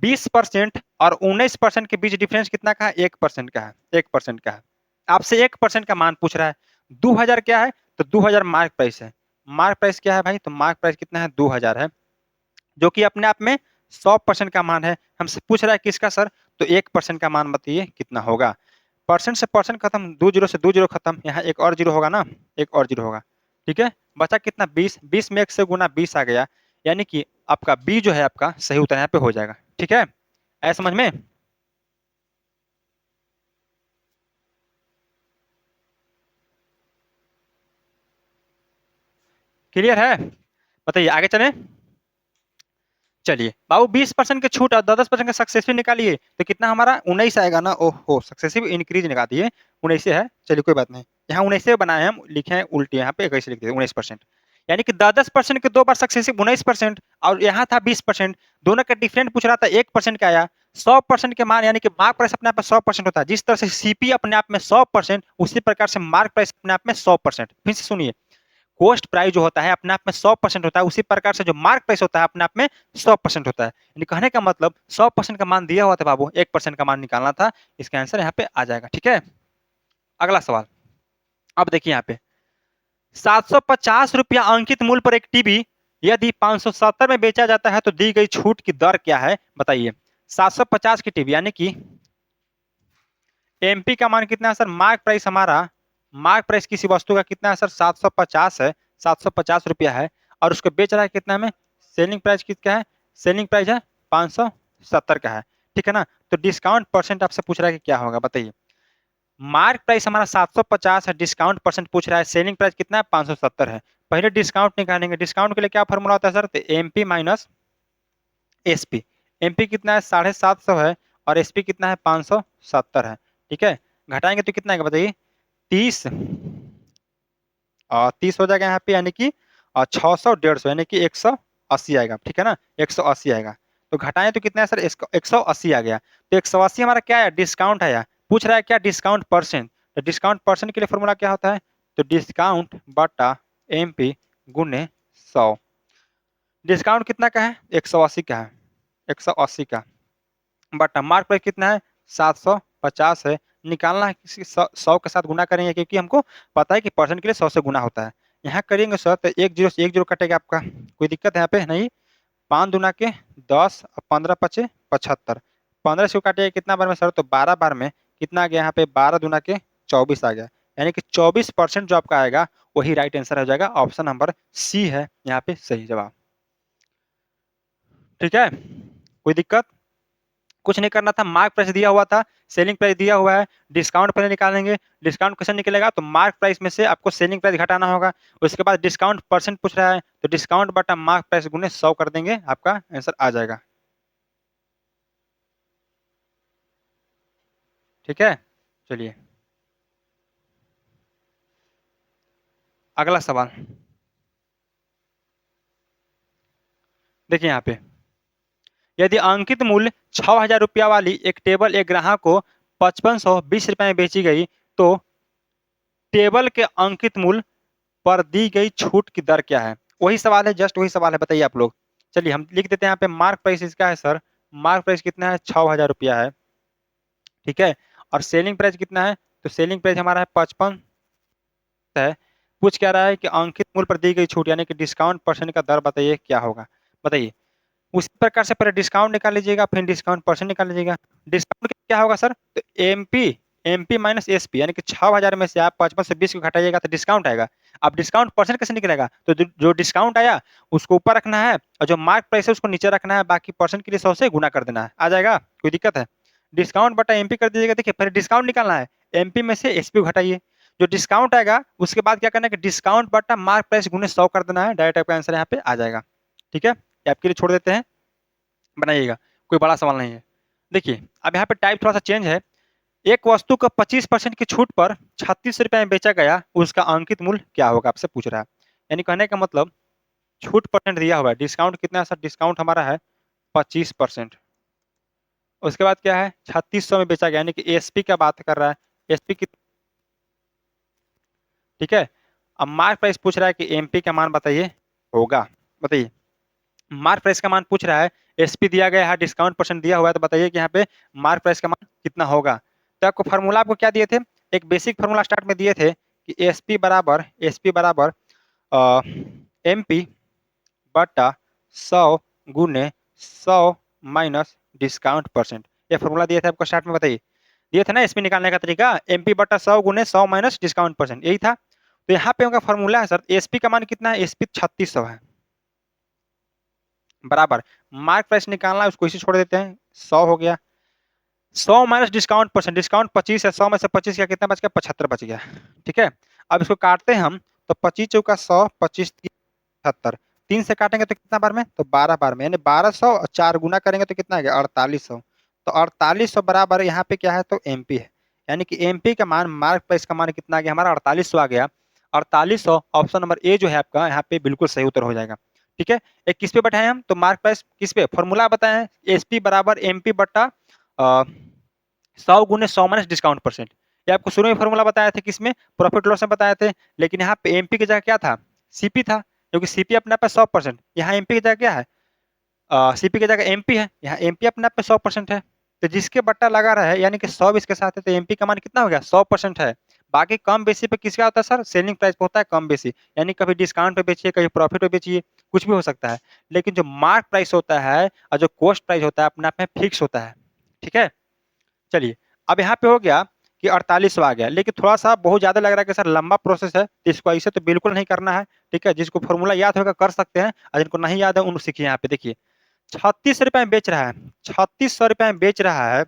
20% और 19% के बीच डिफरेंस कितना का है, 1% का है, 1% का है। आपसे 1% का मान पूछ रहा है, 2000 क्या है, तो 2000 मार्क प्राइस है। मार्क प्राइस क्या है भाई, तो मार्क प्राइस कितना है, 2000 है, जो कि अपने आप में 100% का मान है। हमसे पूछ रहा है किसका सर, तो 1% का मान बताइए कितना होगा। परसेंट से परसेंट खत्म, 2 जीरो से 2 जीरो खत्म, यहाँ एक और जीरो होगा ना, एक और जीरो होगा, ठीक है। बचा कितना, 20, 20 में 1 से गुना 20 आ गया, यानी कि आपका बी जो है आपका सही उत्तर यहाँ पे हो जाएगा, ठीक है। ऐसा समझ में, क्लियर है, बताइए आगे चले। चलिए बाबू 20% की छूट और 10-10% का सक्सेसिव निकालिए तो कितना हमारा 19 आएगा ना, ओहो सक्सेसिव इंक्रीज निकाल दिए, 19 है, चलिए कोई बात नहीं, यहाँ 19 बनाए हम, लिखे हैं उल्टे, यहाँ पे 21 लिख दिए, 19%। यानी कि 10-10% के 2 बार सक्सेसिव 19%, और यहाँ था 20%, दोनों का डिफरेंट पूछ रहा था, 1% का आया। 100% के मान, यानी कि मार्क प्राइस अपने आप में 100% होता है, जिस तरह से सीपी अपने आप में 100%, उसी प्रकार से मार्क प्राइस अपने आप में 100%। फिर से सुनिए, कॉस्ट प्राइस जो होता है अपने आप में 100% होता है, उसी प्रकार से जो मार्क प्राइस होता है अपने आप में 100% होता है। यानी कहने का मतलब 100% का मान दिया हुआ था बाबू, 1% का मान निकालना था, इसका आंसर यहाँ पे आ जाएगा, ठीक है। अगला सवाल, अब देखिए यहाँ पे, 750 रुपया अंकित मूल्य पर एक टीवी यदि 570 में बेचा जाता है तो दी गई छूट की दर क्या है, बताइए। 750 की टीवी, यानी कि एमपी का मान कितना है सर, मार्क प्राइस हमारा, मार्क प्राइस किसी वस्तु का कितना है सर, 750 है, 750 रुपया है, और उसको बेच रहा है कितना में, सेलिंग प्राइस कितना है, सेलिंग प्राइस है 570 का है, ठीक है ना। तो डिस्काउंट परसेंट आपसे पूछ रहा है कि क्या होगा, बताइए। मार्क प्राइस हमारा 750 है, डिस्काउंट परसेंट पूछ रहा है, सेलिंग प्राइस कितना है 570 है। पहले डिस्काउंट निकालेंगे, डिस्काउंट के लिए क्या फॉर्मूला होता है सर, तो एमपी माइनस एसपी। एमपी कितना है 750 है, और एसपी कितना है 570 है, ठीक है। घटाएंगे तो कितना आएगा बताइए, 30, और 30 हो जाएगा यहाँ पे, यानी कि 600 150, यानी कि 180 आएगा, ठीक है ना, 180 आएगा। तो घटाएं तो कितना है सर, 180 आ गया, तो 180 हमारा क्या है, डिस्काउंट आया। पूछ रहा है क्या, डिस्काउंट परसेंट, तो डिस्काउंट परसेंट के लिए फॉर्मूला क्या होता है, तो डिस्काउंट बटा एमपी गुने 100। डिस्काउंट कितना का है, 180 का है, 180 का, बट मार्क प्राइस कितना है 750 है, निकालना है किसी 100 के साथ गुना करेंगे, क्योंकि हमको पता है कि परसेंट के लिए 100 से गुना होता है। यहाँ करेंगे सर तो एक जीरो से एक जीरो कटेगा आपका, कोई दिक्कत है यहाँ पे नहीं। 5 दूना के 10 और 15 पचे 75, 15 से काटेगा कितना बार में सर, तो 12 बार में कितना आ गया यहाँ पे, 12 दूना के 24 आ गया, यानी कि 24% जो आपका आएगा वही राइट आंसर हो जाएगा। ऑप्शन नंबर सी है यहाँ पे सही जवाब। ठीक है, कोई दिक्कत? कुछ नहीं करना था, मार्क प्राइस दिया हुआ था, सेलिंग प्राइस दिया हुआ है, डिस्काउंट पहले निकालेंगे। डिस्काउंट कैसे निकलेगा? तो मार्क प्राइस में से आपको सेलिंग प्राइस घटाना होगा, उसके बाद डिस्काउंट परसेंट पूछ रहा है तो डिस्काउंट बटा मार्क प्राइस गुने 100 कर देंगे, आपका आंसर आ जाएगा। ठीक है, चलिए अगला सवाल देखिए यहाँ पे। यदि अंकित मूल्य 6,000 रुपया वाली एक टेबल एक ग्राहक को 5520 रुपये में बेची गई तो टेबल के अंकित मूल्य पर दी गई छूट की दर क्या है? वही सवाल है, जस्ट वही सवाल है, बताइए आप लोग। चलिए हम लिख देते हैं यहाँ पे, मार्क प्राइस इसका है सर, मार्क प्राइस कितना है? 6,000 रुपया है। ठीक है, और सेलिंग प्राइस कितना है? तो सेलिंग प्राइस हमारा है 55 है। पूछ क्या रहा है कि अंकित मूल्य पर दी गई छूट यानी कि डिस्काउंट परसेंट का दर बताइए क्या होगा। बताइए, उसी प्रकार से पहले डिस्काउंट निकाल लीजिएगा, फिर डिस्काउंट परसेंट निकाल लीजिएगा। डिस्काउंट क्या होगा सर? तो एमपी, एमपी माइनस एसपी, यानी कि 6,000 में से आप 55 से 20 को घटाइएगा तो डिस्काउंट आएगा। अब डिस्काउंट परसेंट कैसे निकलेगा? तो जो डिस्काउंट आया उसको ऊपर रखना है और जो मार्क प्राइस है उसको नीचे रखना है, बाकी परसेंट के लिए 100 से गुना कर देना है, आ जाएगा। कोई दिक्कत है? डिस्काउंट बटा एमपी कर दीजिएगा। देखिए पहले डिस्काउंट निकालना है, एमपी में से एसपी घटाइए, जो डिस्काउंट आएगा उसके बाद क्या करना है कि डिस्काउंट बटा मार्क प्राइस गुने 100 कर देना है, डायरेक्ट आपका आंसर यहाँ पे आ जाएगा। ठीक है, ये आपके लिए छोड़ देते हैं, बनाइएगा, कोई बड़ा सवाल नहीं है। देखिए अब यहाँ पे टाइप थोड़ा सा चेंज है। एक वस्तु को 25% की छूट पर 36 रुपए में बेचा गया, उसका अंकित मूल्य क्या होगा, आपसे पूछ रहा है। यानी कहने का मतलब छूट परसेंट दिया हुआ है, डिस्काउंट कितना है सर? डिस्काउंट हमारा है 25%। उसके बाद क्या है? 3600 में बेचा गया, यानी कि एसपी का बात कर रहा है, एसपी की। ठीक है, अब मार्क प्राइस पूछ रहा है कि एमपी का मान बताइए होगा। बताइए, मार्क प्राइस का मान पूछ रहा है, एसपी दिया गया है, डिस्काउंट परसेंट दिया हुआ है, तो बताइए कि यहाँ पे मार्क प्राइस का मान कितना होगा। तो आपको फार्मूला आपको क्या दिए थे? एक बेसिक फार्मूला स्टार्ट में दिए थे कि एसपी बराबर एमपी बटा 100 गुने 100 माइनस डिस्काउंट परसेंट। ये फार्मूला दिए थे आपको स्टार्ट में, बताइए दिए थे ना एसपी निकालने का तरीका, एमपी बटा 100 गुने 100 माइनस डिस्काउंट परसेंट, यही था। तो यहाँ पे उनका फार्मूला है सर, एसपी का मान कितना है? एसपी 3600 है, बराबर मार्क प्राइस निकालना है, उसको इसी छोड़ देते हैं, 100 हो गया, 100 माइनस डिस्काउंट परसेंट, डिस्काउंट 25 है, 100 में से 25 का कितना बच गया? 75 बच गया। ठीक है, अब इसको काटते हैं हम, तो 25 चौका 100, 25 75, 3 से काटेंगे तो कितना बार में? तो 12 बार में, यानी 1200 और 4 गुना करेंगे तो कितना आ गया? 4800। तो 4800 बराबर यहाँ पे क्या है? तो एमपी है, यानी कि एमपी का मान, मार्क प्राइस का मान कितना आ गया हमारा? 4800 आ गया। 4800 ऑप्शन नंबर ए जो है आपका यहाँ पे बिल्कुल सही उत्तर हो जाएगा। ठीक है, एक किस पे बैठाए हम? तो मार्क प्राइस किस पे? फॉर्मूला बताएं, एसपी बराबर एमपी बट्टा 100 गुने 100 माइनस डिस्काउंट परसेंट। ये आपको शुरू में फॉर्मूला बताया थे, किसमें? प्रॉफिट लॉस में बताए थे, लेकिन यहाँ पे एमपी की जगह क्या था? सीपी था, क्योंकि सीपी अपने आप पे 100%, यहाँ एमपी की जगह क्या है? सीपी की जगह एमपी है, यहाँ एमपी अपने आप पे 100% है। तो जिसके बट्टा लगा रहा है यानी कि 100 इसके साथ है, तो एमपी का मान कितना हो गया? 100% है। बाकी कम बेसी पे किसका होता है सर? सेलिंग प्राइस पे होता है कम बेसी, यानी कभी डिस्काउंट पे बेचिए, कभी प्रॉफिट पे बेचिए, कुछ भी हो सकता है। लेकिन जो मार्क प्राइस होता है और जो कॉस्ट प्राइस होता है अपने आप में फिक्स होता है। ठीक है, चलिए अब यहाँ पे हो गया कि 4800 आ गया, लेकिन थोड़ा सा बहुत ज्यादा लग रहा है कि सर लंबा प्रोसेस है, तो इसको ऐसे तो बिल्कुल नहीं करना है। ठीक है, जिसको फॉर्मूला याद होगा कर सकते हैं, और जिनको नहीं याद है उनको सीखिए। यहाँ पे देखिए 36 रुपए में बेच रहा है, 3600 रुपए में बेच रहा है,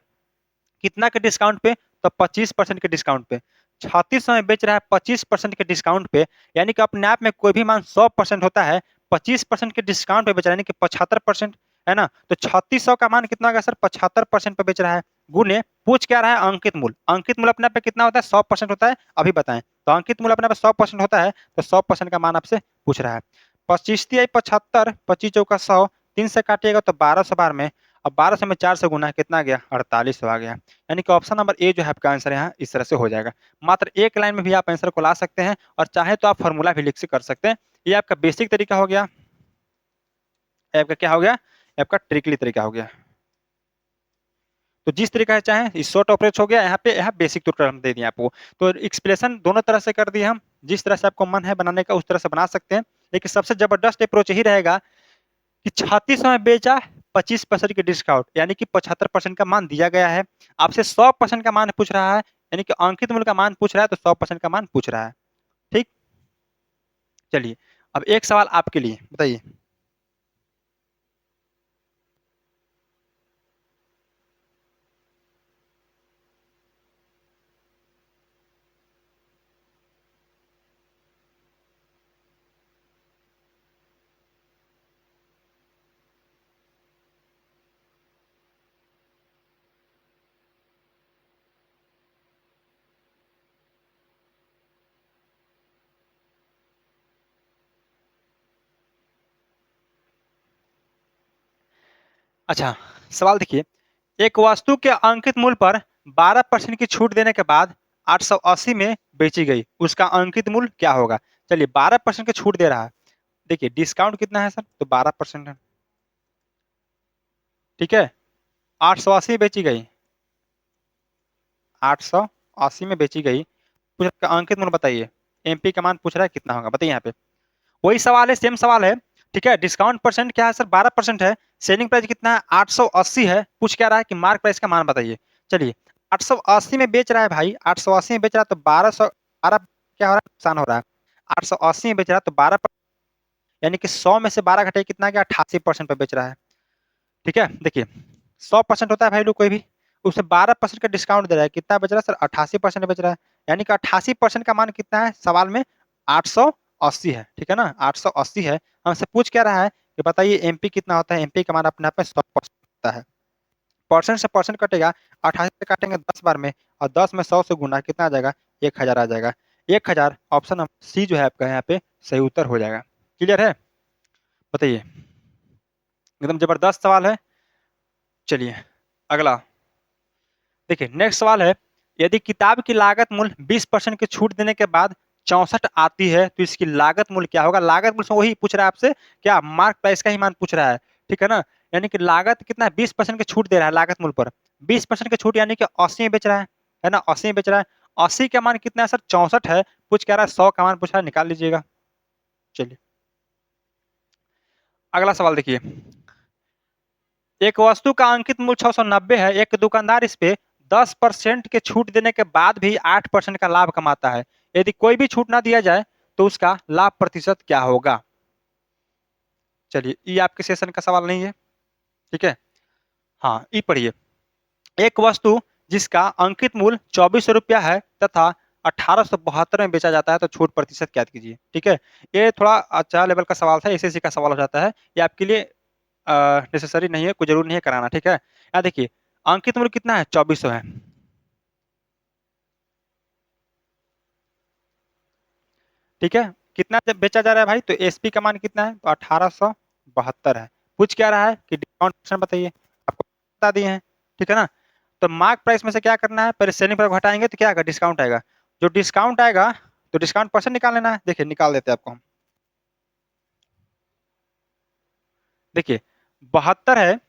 कितना के डिस्काउंट पे? तो 25% के डिस्काउंट पे। 3600 में बेच रहा है 25% के डिस्काउंट पे, यानी कि अपने आप में कोई भी मान 100% होता है, 25% के डिस्काउंट पे बेच रहा है, यानी कि 75%, है ना। तो 3600 का मान कितना होगा सर? 75% पे बेच रहा है, गुने पूछ क्या रहा है? अंकित मूल्य। अंकित मूल्य अपने आप पे कितना होता है? 100% होता है, अभी बताएं। तो अंकित मूल्य अपने आप 100% होता है, तो 100% का मान आपसे पूछ रहा है। 25 तिया 75, 25 चौका 100, 3 से काटिएगा तो 1200 बार में, अब 1200 में 4 से गुना कितना आ गया? 4800 आ गया। यानी कि ऑप्शन नंबर ए जो है आपका आंसर यहाँ इस तरह से हो जाएगा। मात्र एक लाइन में भी आप आंसर को ला सकते हैं, और चाहे तो आप फॉर्मूला भी लिख से कर सकते हैं। ये आपका बेसिक तरीका हो गया, आपका क्या हो गया? आपका ट्रिकली तरीका हो गया। तो जिस तरीका से चाहे, शॉर्ट अप्रोच हो गया, यहाँ पे यहाँ बेसिक ट्यूटोरियल हम दे दिए आपको। तो एक्सप्लेनेशन दोनों तरह से कर दिए हम, जिस तरह से आपको मन है बनाने का उस तरह से बना सकते हैं, लेकिन सबसे जबरदस्त अप्रोच यही रहेगा कि 3600 में बेचा, 25% की डिस्काउंट, यानी कि 75% का मान दिया गया है, आपसे 100% का मान पूछ रहा है, यानी कि अंकित मूल्य का मान पूछ रहा है, तो 100% का मान पूछ रहा है। ठीक, चलिए अब एक सवाल आपके लिए, बताइए। अच्छा, सवाल देखिए, एक वस्तु के अंकित मूल्य पर 12% की छूट देने के बाद 880 में बेची गई, उसका अंकित मूल्य क्या होगा? चलिए 12% की छूट दे रहा है, देखिए डिस्काउंट कितना है सर, तो 12% है, ठीक है। 880 बेची गई, 880 में बेची गई, पूछ रहा है अंकित मूल्य बताइए, एमपी का मान पूछ रहा है कितना होगा, बताइए यहाँ पे। वही सवाल है, सेम सवाल है, ठीक है। डिस्काउंट परसेंट क्या है सर, 12% है। सेलिंग प्राइस कितना है, 880 है। पूछ क्या रहा है कि मार्क प्राइस का मान बताइए। चलिए 880 में बेच रहा है भाई, 880 में बेच रहा है तो 1200, 12 क्या हो रहा है, नुकसान हो रहा है। 880 में बेच रहा है तो 12, यानी कि 100 में से 12 घटाइए कितना गया, 88% पे बेच रहा है, ठीक है। देखिए 100% होता है भाई लोग कोई भी, उसमें 12% का डिस्काउंट दे रहा है, कितना बच रहा है सर, 88% बच रहा है। यानी कि 88% का मान कितना है सवाल में, 880 है, ठीक है ना, 880 है। हमसे पूछ क्या रहा है कि बताइए एमपी कितना होता है, एमपी का मान अपने आप में 100% होता है। परसेंट से परसेंट कटेगा, 88 से काटेंगे 10 बार में, और 10 में 100 से गुना कितना आ जाएगा, 1000 आ जाएगा। 1000 ऑप्शन नंबर सी जो है आपका यहाँ पे सही उत्तर हो जाएगा। क्लियर है, बताइए, एकदम जबरदस्त सवाल है। चलिए अगला देखिए, नेक्स्ट सवाल है, यदि किताब की लागत मूल्य 20% की छूट देने के बाद 64 आती है तो इसकी लागत मूल्य क्या होगा? लागत मूल्य से वही पूछ रहा है आपसे, क्या मार्क प्राइस का ही मान पूछ रहा है, ठीक है ना। यानी कि लागत कितना है, 20% की छूट दे रहा है लागत मूल्य पर, 20% की छूट यानी कि 80 में बेच रहा है ना, 80 में बेच रहा है। 80 का मान कितना है सर, 64 है। पूछ क्या रहा है, 100 का मान पूछ रहा है, निकाल लीजिएगा। चलिए अगला सवाल देखिए, एक वस्तु का अंकित मूल्य 690 है, एक दुकानदार इस पे 10% के छूट देने के बाद भी 8% का लाभ कमाता है, यदि कोई भी छूट ना दिया जाए तो उसका लाभ प्रतिशत क्या होगा? चलिए ये आपके सेशन का सवाल नहीं है, ठीक है। हाँ ये पढ़िए, एक वस्तु जिसका अंकित मूल्य 2400 रुपया है तथा 1872 में बेचा जाता है तो छूट प्रतिशत क्या कीजिए, ठीक है। ये थोड़ा अच्छा लेवल का सवाल था, एसएससी का सवाल हो जाता है, ये आपके लिए नेसेसरी नहीं है, कोई जरूरी नहीं है कराना, ठीक है। यहाँ देखिए अंकित मूल्य कितना है, 2400 है, ठीक है। कितना जब बेचा जा रहा है भाई, तो एसपी का मान कितना है, तो 1872 है। पूछ क्या रहा है कि डिस्काउंट परसेंट बताइए, आपको बता दिए हैं, ठीक है ना। तो मार्क प्राइस में से क्या करना है, पहले सेलिंग प्राइस घटाएंगे तो क्या आएगा, डिस्काउंट आएगा। जो डिस्काउंट आएगा तो डिस्काउंट परसेंट निकाल लेना है, देखिए निकाल देते हैं आपको हम। देखिए 72 है,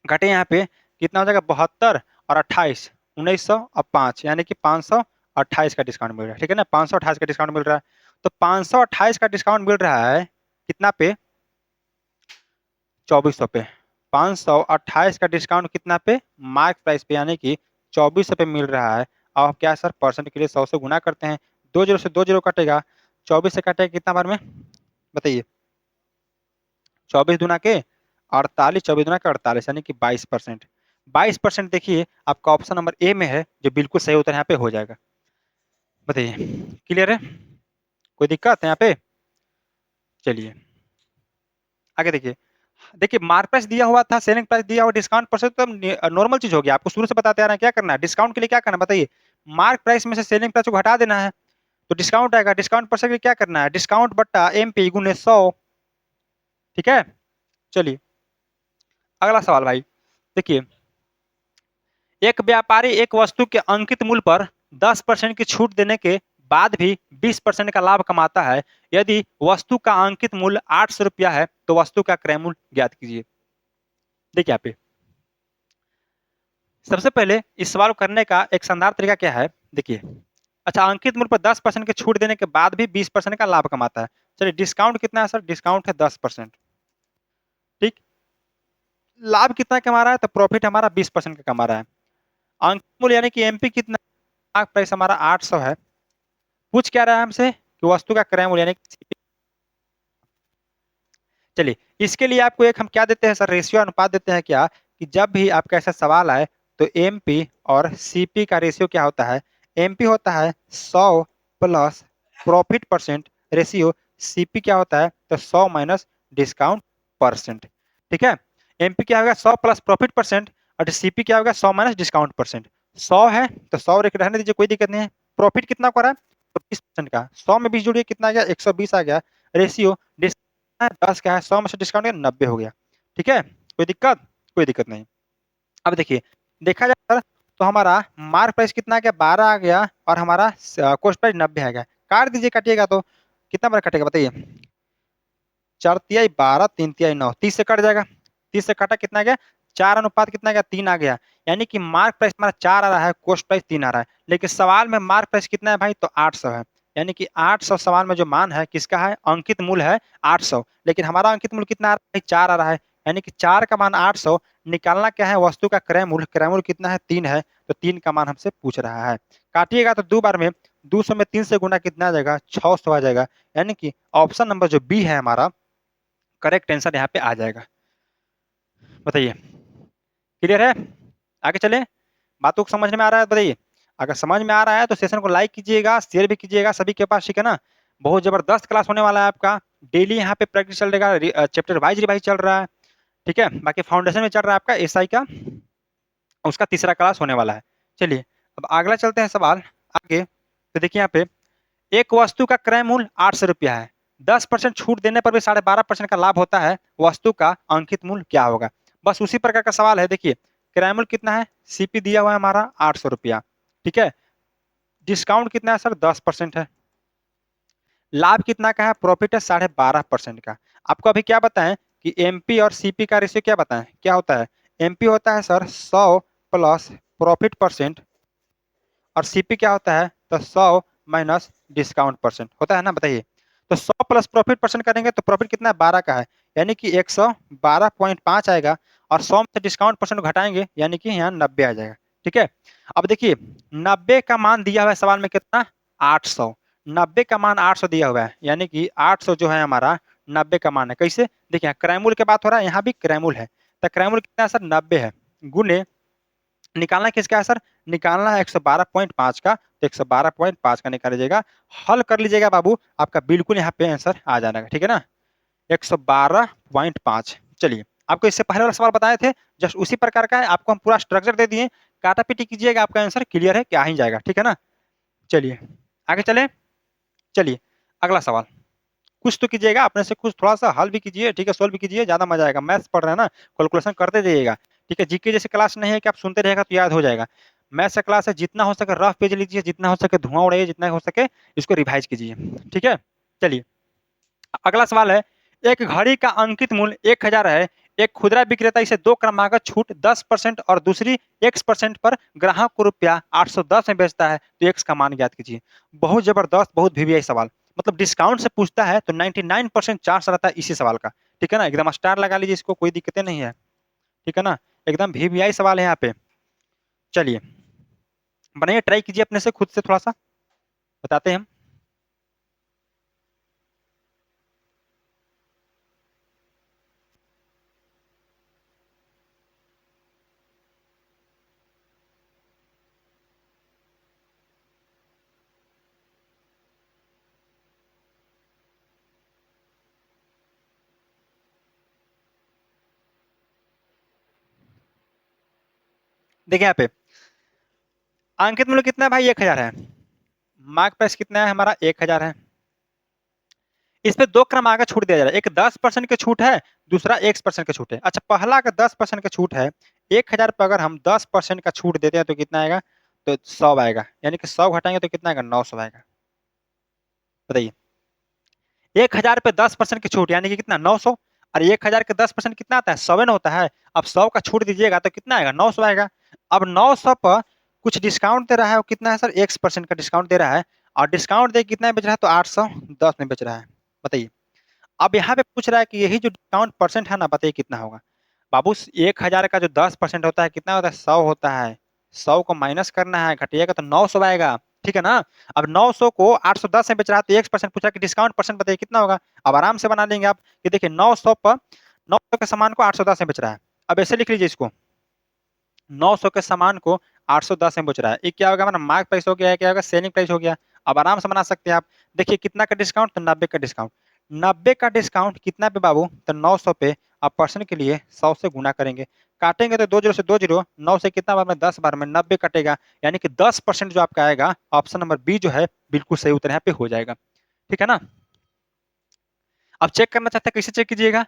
घटे यहाँ पे कितना हो जाएगा, 72 और 28, 1900 और 5, यानी कि 528 का डिस्काउंट मिल रहा है, ठीक है ना, 528 का डिस्काउंट मिल रहा है। तो 528 का डिस्काउंट मिल रहा है कितना पे, 2400 पे। 528 का डिस्काउंट कितना पे, मार्क प्राइस पे, यानी कि 2400 पे मिल रहा है। अब आप क्या सर, परसेंट के लिए 100 से गुना करते हैं, दो जीरो से दो जीरो कटेगा, 24 से कटेगा कितना बार में, बताइए। 24 दुना के 48, 24 दुना के 48, यानी कि 22%। 22% देखिए आपका ऑप्शन नंबर ए में है, जो बिल्कुल सही उत्तर यहाँ पे हो जाएगा। बताइए क्लियर है, कोई दिक्कत है यहाँ पे? चलिए आगे देखिए, देखिए मार्क प्राइस दिया हुआ था, सेलिंग प्राइस दिया हुआ, डिस्काउंट परसेंट तो नॉर्मल चीज हो गया, आपको शुरू से बताते आ रहे हैं क्या करना है, डिस्काउंट के लिए क्या करना है बताइए। मार्क प्राइस में से सेलिंग प्राइस को घटा देना है तो डिस्काउंट आएगा, डिस्काउंट परसेंट के लिए क्या करना है, डिस्काउंट बट्टा एमपी गुने 100, ठीक है। चलिए अगला सवाल भाई, देखिए एक व्यापारी एक वस्तु के अंकित मूल्य पर 10% की छूट देने के बाद भी 20% का लाभ कमाता है, यदि वस्तु का अंकित मूल्य 800 रुपया है तो वस्तु का क्रय मूल्य ज्ञात कीजिए। देखिए यहाँ पे सबसे पहले इस सवाल को करने का एक शानदार तरीका क्या है, देखिए। अच्छा अंकित मूल्य पर 10% की छूट देने के बाद भी 20% का लाभ कमाता है। चलिए डिस्काउंट कितना है सर, डिस्काउंट है 10%, ठीक। लाभ कितना कमा रहा है, तो प्रॉफिट हमारा 20% का कमा रहा है। अंकित मूल्य यानी कि एमपी कितना, मार्क प्राइस हमारा 800 है। पूछ क्या रहा है हमसे कि वस्तु का क्रय मूल्य यानी कि CP चलिए, इसके लिए आपको एक हम क्या देते हैं सर, रेशियो अनुपात देते हैं क्या, कि जब भी आपका ऐसा सवाल आए तो एमपी और सीपी का रेशियो क्या होता है, एमपी होता है 100 plus profit percent ratio, CP क्या होता है तो 100 माइनस डिस्काउंट परसेंट। ठीक है, एमपी क्या होगा 100 प्लस प्रॉफिट परसेंट और सीपी क्या होगा 100 माइनस डिस्काउंट परसेंट। 100 है तो 100 रहने दीजिए, कोई दिक्कत नहीं है। प्रॉफिट कितना को रहा है तो 20% का, 100 में 20 जोड़िए कितना आ गया 120 आ गया। रेशियो 10 का है, 100 में से डिस्काउंट 90 हो गया। ठीक है, कोई दिक्कत, कोई दिक्कत नहीं। अब देखिए, देखा जाए सर तो हमारा मार्क प्राइस कितना आ गया 12 आ गया और हमारा कॉस्ट प्राइस 90 आ गया। काट दीजिए, काटिएगा तो कितना बार कटेगा बताइए, 4 तिहाई 12 3 तिहाई 9, 30 से कट जाएगा। 30 से कटा कितना आ गया 4 अनुपात कितना आ गया 3 आ गया। यानी कि मार्क प्राइस हमारा 4 आ रहा है, कॉस्ट प्राइस 3 आ रहा है, लेकिन सवाल में मार्क प्राइस कितना है भाई तो 800 है। यानी कि 800 सवाल में जो मान है किसका है, अंकित मूल्य है 800, लेकिन हमारा अंकित मूल्य कितना आ रहा है 4 आ रहा है। यानी कि 4 का मान 800, निकालना क्या है वस्तु का क्रय मूल्य, क्रय मूल्य कितना है 3 है, तो 3 का मान हमसे पूछ रहा है। काटिएगा तो 2 बार में 200 में 3 से गुना कितना आ जाएगा 600 आ जाएगा। यानी कि ऑप्शन नंबर जो बी है हमारा करेक्ट आंसर यहाँ पे आ जाएगा। बताइए, क्लियर है, आगे चले, बातों को समझ में आ रहा है बताइए। अगर समझ में आ रहा है तो सेशन को लाइक कीजिएगा, शेयर भी कीजिएगा सभी के पास, ठीक है ना। बहुत जबरदस्त क्लास होने वाला है आपका, डेली यहाँ पे प्रैक्टिस चल रहेगा, चैप्टर वाइज रिवाइज चल रहा है। ठीक है, बाकी फाउंडेशन में चल रहा है आपका एसआई का, उसका तीसरा क्लास होने वाला है। चलिए, अब अगला चलते हैं सवाल आगे। तो देखिए यहाँ पे एक वस्तु का क्रय मूल्य 800 रुपया है, 10% छूट देने पर भी 12.5% का लाभ होता है, वस्तु का अंकित मूल्य क्या होगा। बस उसी प्रकार का सवाल है। देखिए, क्रय मूल्य कितना है, सीपी दिया हुआ है हमारा 800 रुपया, ठीक है। डिस्काउंट कितना है सर 10% है। लाभ कितना का है, प्रॉफिट है 12.5% का। आपको अभी क्या बताएं कि एमपी और सीपी का रेशियो क्या बताएं, क्या होता है, एमपी होता है सर 100 प्लस प्रॉफिट परसेंट और सीपी क्या होता है तो 100 माइनस डिस्काउंट परसेंट होता है ना। बताइए, तो 100 प्लस प्रॉफिट परसेंट करेंगे तो प्रॉफिट कितना है 12 का है, यानी कि 112.5 आएगा, और 100 में से डिस्काउंट परसेंट घटाएंगे यानी कि यहाँ 90 आ जाएगा। ठीक है, अब देखिए 90 का मान दिया हुआ है सवाल में कितना 800, 90 का मान 800 दिया हुआ है, यानी कि 800 जो है हमारा 90 का मान है। कैसे, देखिए क्रय मूल्य की बात हो रहा है, यहाँ भी क्रय मूल्य है, तो क्रय मूल्य कितना है सर 90 है, गुने निकालना किसका है सर, निकालना है 112.5 का, तो 112.5 का निकाल लीजिएगा, हल कर लीजिएगा बाबू, आपका बिल्कुल यहाँ पे आंसर आ जाएगा। ठीक है ना, 112.5। चलिए, आपको इससे पहले वाला सवाल बताए थे, जस्ट उसी प्रकार का है, आपको हम पूरा स्ट्रक्चर दे दिए, काटा पीटी कीजिएगा, आपका आंसर क्लियर है, क्या ही जाएगा। ठीक है ना, चलिए आगे चले। चलिए अगला सवाल, कुछ तो कीजिएगा अपने से, कुछ थोड़ा सा हल भी कीजिए, ठीक है, सोल्व भी कीजिए, ज्यादा मजा आएगा, मैथ्स पढ़ रहे हैं ना, कैलकुलेशन करते जाइएगा। ठीक है, जीके जैसे क्लास नहीं है कि आप सुनते रहेगा तो याद हो जाएगा, मैथ्स का क्लास है, जितना हो सके रफ पेज लीजिए, जितना हो सके धुआं उड़ाइए, जितना हो सके इसको रिवाइज कीजिए। ठीक है, चलिए अगला सवाल है, एक घड़ी का अंकित मूल्य 1000 है, एक खुदरा विक्रेता इसे 2 क्रमागत छूट 10% और दूसरी X% पर ग्राहक को रुपया 810 में बेचता है, तो X का मान ज्ञात कीजिए। बहुत जबरदस्त, बहुत वीवीआई सवाल, मतलब डिस्काउंट से पूछता है तो 99% चांस रहता है इसी सवाल का। ठीक है ना, एकदम स्टार लगा लीजिए इसको, कोई दिक्कतें नहीं है। ठीक है ना, एकदम वीवीआई सवाल है यहाँ पे। चलिए बनाइए, ट्राई कीजिए अपने से, खुद से थोड़ा सा बताते हैं हम। देखिए यहाँ पे अंकित मूल्य कितना है भाई 1000 है, मार्क प्राइस कितना है हमारा 1000 है, इस पे 2 क्रम आगे छूट दिया जा रहा है, एक 10% की छूट है, दूसरा X% की छूट है। अच्छा, पहला का 10% की छूट है, 1000 पर अगर हम 10% का छूट देते हैं तो कितना आएगा तो 100 आएगा, यानी कि 100 घटाएंगे तो कितना आएगा 900 आएगा। बताइए, 1000 पे 10% की छूट यानी कि कितना 900, और 1000 के 10% कितना आता है 100 न होता है। अब 100 का छूट दीजिएगा तो कितना आएगा 900 आएगा। अब 900 पर कुछ डिस्काउंट दे रहा है, वो कितना है सर X% का डिस्काउंट दे रहा है, और डिस्काउंट दे कितना में बेच रहा है तो 810 में बेच रहा है। बताइए, अब यहाँ पे पूछ रहा है कि यही जो डिस्काउंट परसेंट है ना, बताइए कितना होगा। बाबू 1000 का जो 10% होता है कितना होता है 100 होता है, 100 को माइनस करना है, घटिएगा तो 900 आएगा। ठीक है ना। अब 900 को 810 में बेच रहा है तो 1% पूछ रहा है कि डिस्काउंट परसेंट बताइए कितना होगा। अब आराम से बना लेंगे आप कि देखिए 900 पर 900 के सामान को 810 में बेच रहा है। अब ऐसे लिख लीजिए इसको, 900 के सामान को 810 में बेच रहा है, ये क्या होगा हमारा मार्क प्राइस हो गया, क्या होगा सेलिंग प्राइस हो गया। अब आराम से बना सकते हैं आप। देखिए कितना का डिस्काउंट, तो 90 का डिस्काउंट। 90 का डिस्काउंट कितना पे बाबू, तो 900 पे। आप परसेंट के लिए 100 से गुना करेंगे, काटेंगे तो 2 जीरो से 2 जीरो, 9 से कितना बार में 10 बार में 90 कटेगा, यानी कि 10% जो आपका आएगा, ऑप्शन नंबर बी जो है बिल्कुल सही उत्तर यहाँ पे हो जाएगा। ठीक है ना। अब चेक करना चाहते हैं, कैसे चेक कीजिएगा,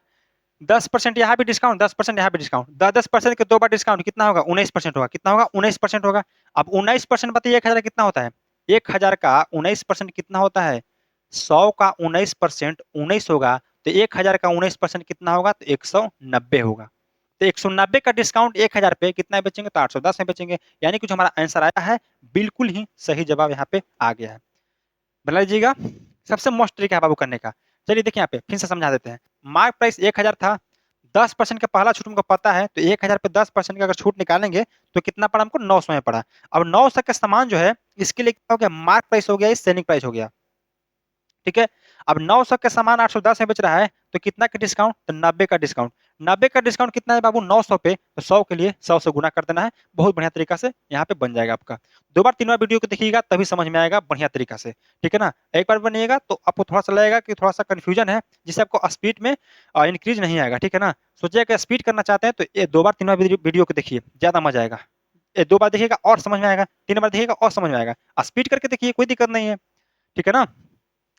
10% यहाँ भी डिस्काउंट, 10% यहाँ भी डिस्काउंट, 10% के 2 बार डिस्काउंट कितना होगा, 19% होगा। कितना होगा, 19% होगा। अब 19% बताइए 1000 कितना होता है, 1000 का 19% कितना होता है, 100 का 19% 19 होगा, तो 1000 का 19% कितना होगा, तो 190 होगा। तो 190 का डिस्काउंट 1000 पे कितना बेचेंगे, तो 810 में बेचेंगे, यानी कि जो हमारा आंसर आया है बिल्कुल ही सही जवाब यहाँ पे आ गया है। बता लीजिएगा, सबसे मस्त तरीका है बाबू करने का। चलिए देखिए यहाँ पे फिर से समझा देते हैं। मार्क प्राइस 1000 था, 10% का पहला छूट हमको पता है, तो 1000 पे 10% का अगर छूट निकालेंगे तो कितना पड़ा हमको, 900 में पड़ा। अब 900 का सामान जो है इसके लिए क्या हो गया, मार्क प्राइस हो गया, ये सेलिंग प्राइस हो गया। ठीक है। अब 900 का सामान 810 में बेच रहा है, तो कितना का डिस्काउंट, तो 90 का डिस्काउंट। 90 का डिस्काउंट कितना है बाबू, 900 पे, तो 100 के लिए 100 से गुना कर देना है। बहुत बढ़िया तरीका से यहाँ पे बन जाएगा आपका। 2 बार 3 बार वीडियो को देखिएगा तभी समझ में आएगा बढ़िया तरीका से। ठीक है ना। एक बार बनिएगा तो आपको थोड़ा सा लगेगा कि थोड़ा सा कंफ्यूजन है, जिससे आपको स्पीड में इंक्रीज नहीं आएगा। ठीक है ना। सोचिए कि स्पीड करना चाहते हैं तो ये 2 बार 3 बार वीडियो को देखिए, ज्यादा मजा आएगा। ये 2 बार देखिएगा और समझ में आएगा, 3 बार देखिएगा और समझ में आएगा। स्पीड करके देखिए, कोई दिक्कत नहीं है। ठीक है ना।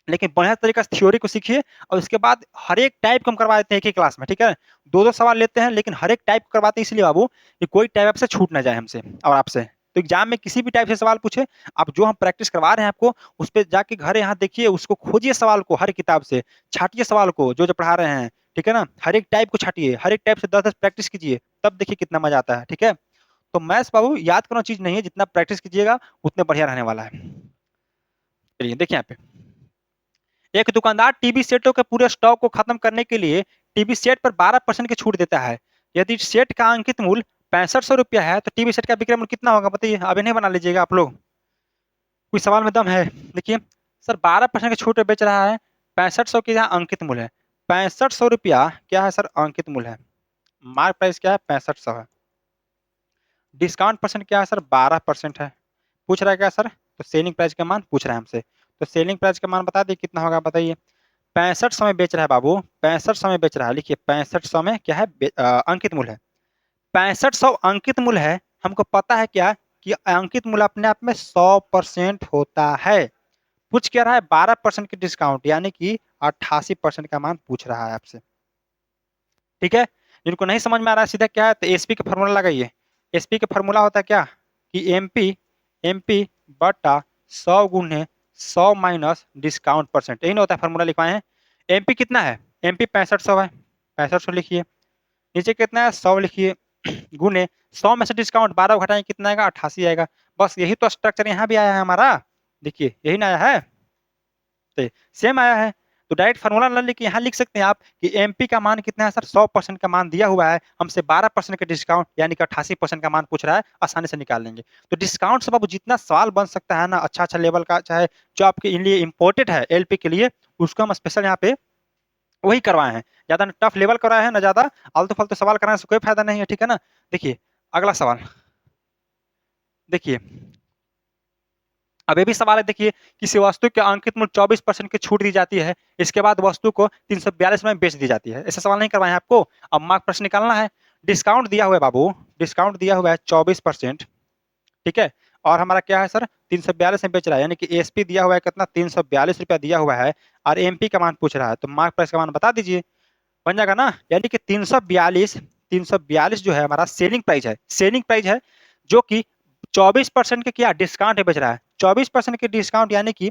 लेकिन बढ़िया तरीका से थ्योरी को सीखिए, और उसके बाद हर एक टाइप को हम करवा देते हैं एक ही क्लास में। ठीक है। 2 2 सवाल लेते हैं, लेकिन हर एक टाइप करवाते हैं इसलिए बाबू कि कोई टाइप आपसे छूट ना जाए, हमसे और आपसे। तो एग्जाम में किसी भी टाइप से सवाल पूछे, आप जो हम प्रैक्टिस करवा रहे हैं आपको, उस पर जाके घर यहाँ देखिए, उसको खोजिए सवाल को, हर किताब से छाटिए सवाल को जो जो पढ़ा रहे हैं। ठीक है ना। हर एक टाइप को छाटिए, हर एक टाइप से 10 10 प्रैक्टिस कीजिए, तब देखिए कितना मजा आता है। ठीक है। तो मैथ्स बाबू याद करना चीज नहीं है, जितना प्रैक्टिस कीजिएगा उतने बढ़िया रहने वाला है। चलिए देखिए यहाँ पे, एक दुकानदार टीवी सेटों के पूरे स्टॉक को खत्म करने के लिए टीवी सेट पर 12% की छूट देता है। यदि सेट का अंकित मूल्य 6500 रुपया है तो टीवी सेट का विक्रय मूल्य कितना होगा, बताइए। अब इन्हें बना लीजिएगा आप लोग, कोई सवाल में दम है। देखिए सर, 12% की छूट पे बेच रहा है, 6500 की यहाँ अंकित मूल्य है। 6500 रुपया क्या है सर, अंकित मूल्य है। मार्क प्राइस क्या है, 6500 है। डिस्काउंट परसेंट क्या है सर, 12% है। पूछ रहा है क्या सर, तो सेलिंग प्राइस का मान पूछ रहा है हमसे, तो सेलिंग प्राइस का मान बता दिए कितना होगा, बताइए। 6500 में बेच रहा है बाबू, 6500 में बेच रहा है, लिखिए 6500 में क्या है, अंकित मूल्य है। 6500 अंकित मूल्य है, हमको पता है क्या कि अंकित मूल्य अपने आप में 100% होता है। पूछ क्या रहा है, 12% की डिस्काउंट, यानी कि 88% का मान पूछ रहा है आपसे। ठीक है। जिनको नहीं समझ में आ रहा है सीधा क्या है, तो एसपी का फॉर्मूला लगाइए। एसपी का फॉर्मूला होता है क्या, कि एमपी एमपी बटा 100 गुने 100 माइनस डिस्काउंट परसेंट, यही ना होता है, फॉर्मूला लिखवाए हैं। एमपी कितना है, एमपी 6500 है, 6500 लिखिए। नीचे कितना है, 100 लिखिए, गुने 100 में से डिस्काउंट 12 घटाएंगे कितना आएगा, 88 आएगा। बस यही तो स्ट्रक्चर यहाँ भी आया है हमारा, देखिए यही ना आया है, तो सेम आया है। तो डायरेक्ट फार्मूला ना लिख के यहाँ लिख सकते हैं आप कि एमपी का मान कितना है सर, 100% का मान दिया हुआ है, हमसे 12% का डिस्काउंट यानी कि 88% का मान पूछ रहा है, आसानी से निकाल लेंगे। तो डिस्काउंट से बाबू जितना सवाल बन सकता है ना, अच्छा अच्छा लेवल का, चाहे जो आपके लिए इम्पोर्टेंट है एलपी के लिए, उसको हम स्पेशल यहाँ पे वही करवाए हैं। ज्यादा टफ लेवल करवाए हैं ना, ज्यादा आलतू फालतू सवाल कराने से कोई फायदा नहीं है। ठीक है ना। देखिए अगला सवाल, देखिए अब ये भी सवाल है, देखिए किसी वस्तु के अंकित मूल्य 24% की छूट दी जाती है, इसके बाद वस्तु को 342 में बेच दी जाती है। ऐसा सवाल नहीं करवाए हैं आपको। अब मार्क प्रश्न निकालना है। डिस्काउंट दिया हुआ है बाबू, डिस्काउंट दिया हुआ है 24%। ठीक है। और हमारा क्या है सर, 342 में बेच रहा है, यानी कि एसपी दिया हुआ है कितना, 342 रुपया दिया हुआ है, और एमपी का मान पूछ रहा है, तो मार्क प्राइस का मान बता दीजिए। बन जाएगा ना, यानी कि 342 जो है हमारा सेलिंग प्राइस है, सेलिंग प्राइस है, जो कि 24% के क्या डिस्काउंट है बेच रहा है। 24% के डिस्काउंट यानी कि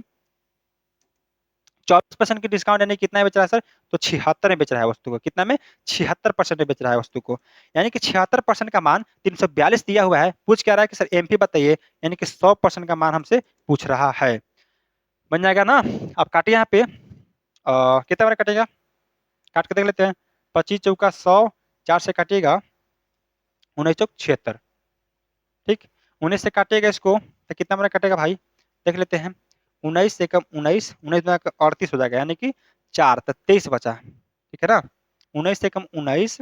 24% की डिस्काउंट यानी कितना बेच रहा है सर, तो 76 में बेच रहा है वस्तु को, कितना में, 76% में बेच रहा है वस्तु को, यानी कि 76% का मान 342 दिया हुआ है, पूछ क्या रहा है कि सर एमपी बताइए, यानी कि 100% का मान हमसे पूछ रहा है। बन जाएगा ना। आप काटिए यहाँ पे, कितना बार कटेगा, काट के देख लेते हैं। 25 चौका 100, 4 से काटिएगा 19 चौक 76। ठीक, 19 से काटिएगा इसको तो कितना बार कटेगा भाई, देख लेते हैं। 19 से कम 19, 19 दूना का 38 हो जाएगा, यानी कि 4, तो 23 बचा, ठीक है ना। 19 से कम 19,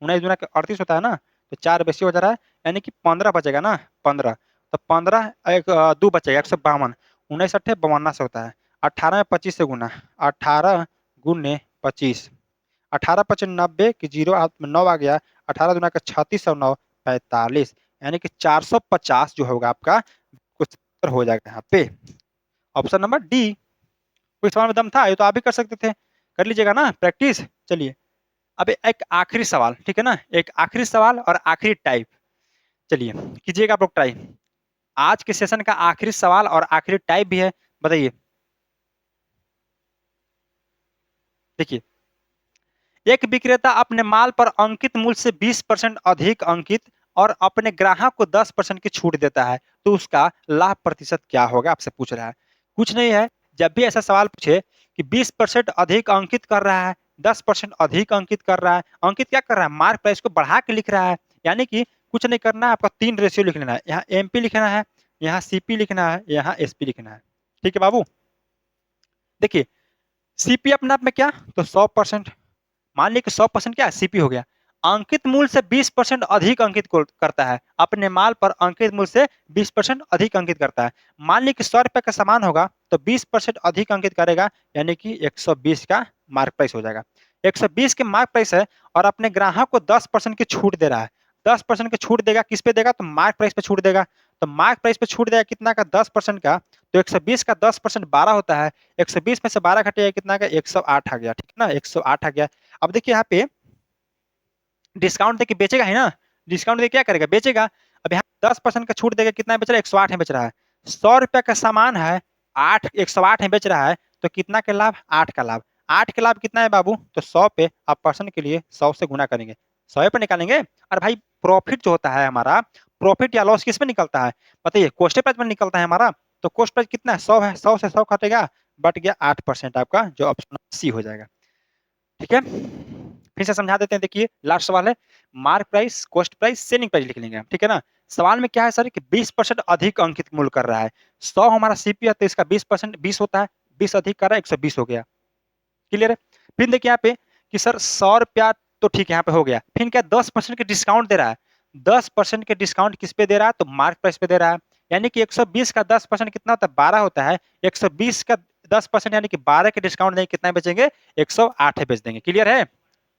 19 दूना का 38 होता है ना, तो 4 बेसी हो जा रहा है, यानी कि 15 बचेगा ना, 15। तो 15 एक 2 बचेगा, 152। 19 अट्ठे 52 से होता है। 18 में 25 से गुना, 18 गुने 25, 18 पचे 90 की जीरो हाथ में 9 आ गया, 18 दूना का 36 और 9 45, यानी कि 450 जो होगा आपका कुछ हो जाएगा यहाँ पे। Option number D. कोई सवाल में दम था, ये तो आप भी कर सकते थे, कर लीजिएगा ना प्रैक्टिस। चलिए अब एक आखिरी सवाल, ठीक है ना, एक आखिरी सवाल और आखिरी टाइप। चलिए कीजिएगा आप लोग ट्राई। आज के सेशन का आखिरी सवाल और आखिरी टाइप भी है, बताइए। देखिए, एक विक्रेता अपने माल पर अंकित मूल्य से 20% अधिक अंकित और अपने ग्राहक को 10% की छूट देता है, तो उसका लाभ प्रतिशत क्या होगा, आपसे पूछ रहा है। कुछ नहीं है, जब भी ऐसा सवाल पूछे कि 20% अधिक अंकित कर रहा है, 10% अधिक अंकित कर रहा है, अंकित क्या कर रहा है, मार्क प्राइस को बढ़ा के लिख रहा है, यानी कि कुछ नहीं करना है, आपका 3 रेशियो लिख लेना है। यहाँ एमपी लिखना है, यहाँ सीपी लिखना है, यहाँ एसपी लिखना है, ठीक है बाबू। देखिए, सीपी अपने आप में क्या, तो 100%, मान लीजिए कि 100% क्या है, सीपी हो गया। अंकित मूल्य से 20% अधिक अंकित करता है, अपने माल पर अंकित मूल्य से 20% अधिक अंकित करता है। मान लीजिए कि 100 रुपए का सामान होगा, तो 20% अधिक अंकित करेगा, यानी कि 120 का मार्क प्राइस हो जाएगा। 120 के मार्क प्राइस है और अपने ग्राहक को 10% की छूट दे रहा है। 10% की छूट देगा, किस पे देगा, तो मार्क प्राइस पे छूट देगा। तो मार्क प्राइस पे छूट देगा कितना का, 10% का। तो 120 का 10% 12 होता है, 120 में से 12 घटेगा कितना का, 108 आ गया, ठीक है ना, 108 आ गया। अब देखिए यहाँ पे डिस्काउंट देके बेचेगा है ना, डिस्काउंट देके क्या करेगा, बेचेगा। अब यहाँ 10% का छूट देगा, कितना बेच रहा है, 108 में बेच रहा है। 100 रुपया का सामान है, 108 में बेच रहा है, तो कितना के लाभ, 8 का लाभ। 8 के लाभ कितना है बाबू, तो 100 पे आप परसेंट के लिए 100 से गुना करेंगे, 100 पे निकालेंगे। और भाई प्रॉफिट जो होता है हमारा, प्रॉफिट या लॉस किस में निकलता है, बताइए, कॉस्ट प्राइस में निकलता है हमारा। तो कॉस्ट प्राइस कितना है, 100 है, 100 से 100 कटेगा, बट गया 8%, आपका जो ऑप्शन सी हो जाएगा, ठीक है। फिर से समझा देते हैं, देखिए लास्ट सवाल है, mark price, cost price, selling price लिख लेंगे हम, ठीक है ना। सवाल में क्या है सर कि 20% अधिक अंकित मूल्य कर रहा है। 100 हमारा सीपी है, तो इसका 20% 20 होता है, 20 अधिक कर रहा है, 120 हो गया, क्लियर है। फिर देखिए यहाँ पे कि सर 100 रुपया तो ठीक है, यहाँ पे हो गया, फिर क्या 10% के डिस्काउंट दे रहा है। 10% के डिस्काउंट किस पे दे रहा है, तो मार्क प्राइस पे दे रहा है, यानी कि 120 का 10% कितना होता है, 12 होता है। 120 का 10% यानी कि 12 के डिस्काउंट देंगे, कितना बेचेंगे, 108 बेच देंगे, क्लियर है।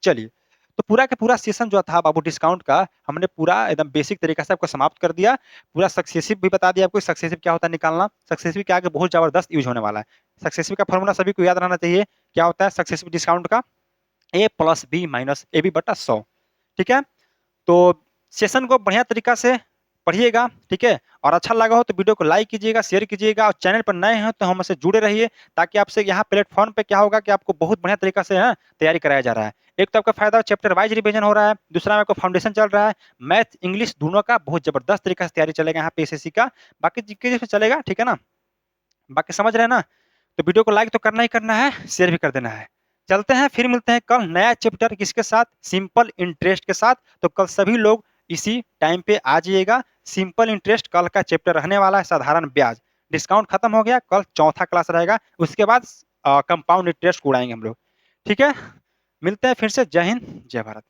चलिए, तो पूरा का पूरा सेशन जो था बाबू डिस्काउंट का, हमने पूरा एकदम बेसिक तरीका से आपको समाप्त कर दिया। पूरा सक्सेसिव भी बता दिया आपको, सक्सेसिव क्या होता है निकालना, सक्सेसिव के आगे बहुत जबरदस्त यूज होने वाला है। सक्सेसिव का फॉर्मूला सभी को याद रहना चाहिए, क्या होता है सक्सेसिव डिस्काउंट का, A plus B minus A B बटा 100, ठीक है। तो सेशन को बढ़िया तरीका से पढ़िएगा, ठीक है। और अच्छा लगा हो तो वीडियो को लाइक कीजिएगा, शेयर कीजिएगा, और चैनल पर नए हैं तो हमसे जुड़े रहिए, ताकि आपसे यहाँ प्लेटफॉर्म पे क्या होगा कि आपको बहुत बढ़िया तरीका से तैयारी कराया जा रहा है। एक तो आपका फायदा चैप्टर वाइज रिवीजन हो रहा है, दूसरा में आपको फाउंडेशन चल रहा है, मैथ इंग्लिश दोनों का बहुत जबरदस्त तरीका से तैयारी चलेगा यहाँ पे एसएससी का, बाकी जीके जैसे चलेगा, ठीक है ना। बाकी समझ रहे हैं ना, तो वीडियो को लाइक तो करना ही करना है, शेयर भी कर देना है। चलते हैं, फिर मिलते हैं कल नया चैप्टर किसके साथ, सिंपल इंटरेस्ट के साथ। तो कल सभी लोग इसी टाइम पे आ जाइएगा। सिंपल इंटरेस्ट कल का चैप्टर रहने वाला है, साधारण ब्याज। डिस्काउंट खत्म हो गया, कल चौथा क्लास रहेगा, उसके बाद कंपाउंड इंटरेस्ट उड़ाएंगे हम लोग, ठीक है। मिलते हैं फिर से, जय हिंद जय भारत।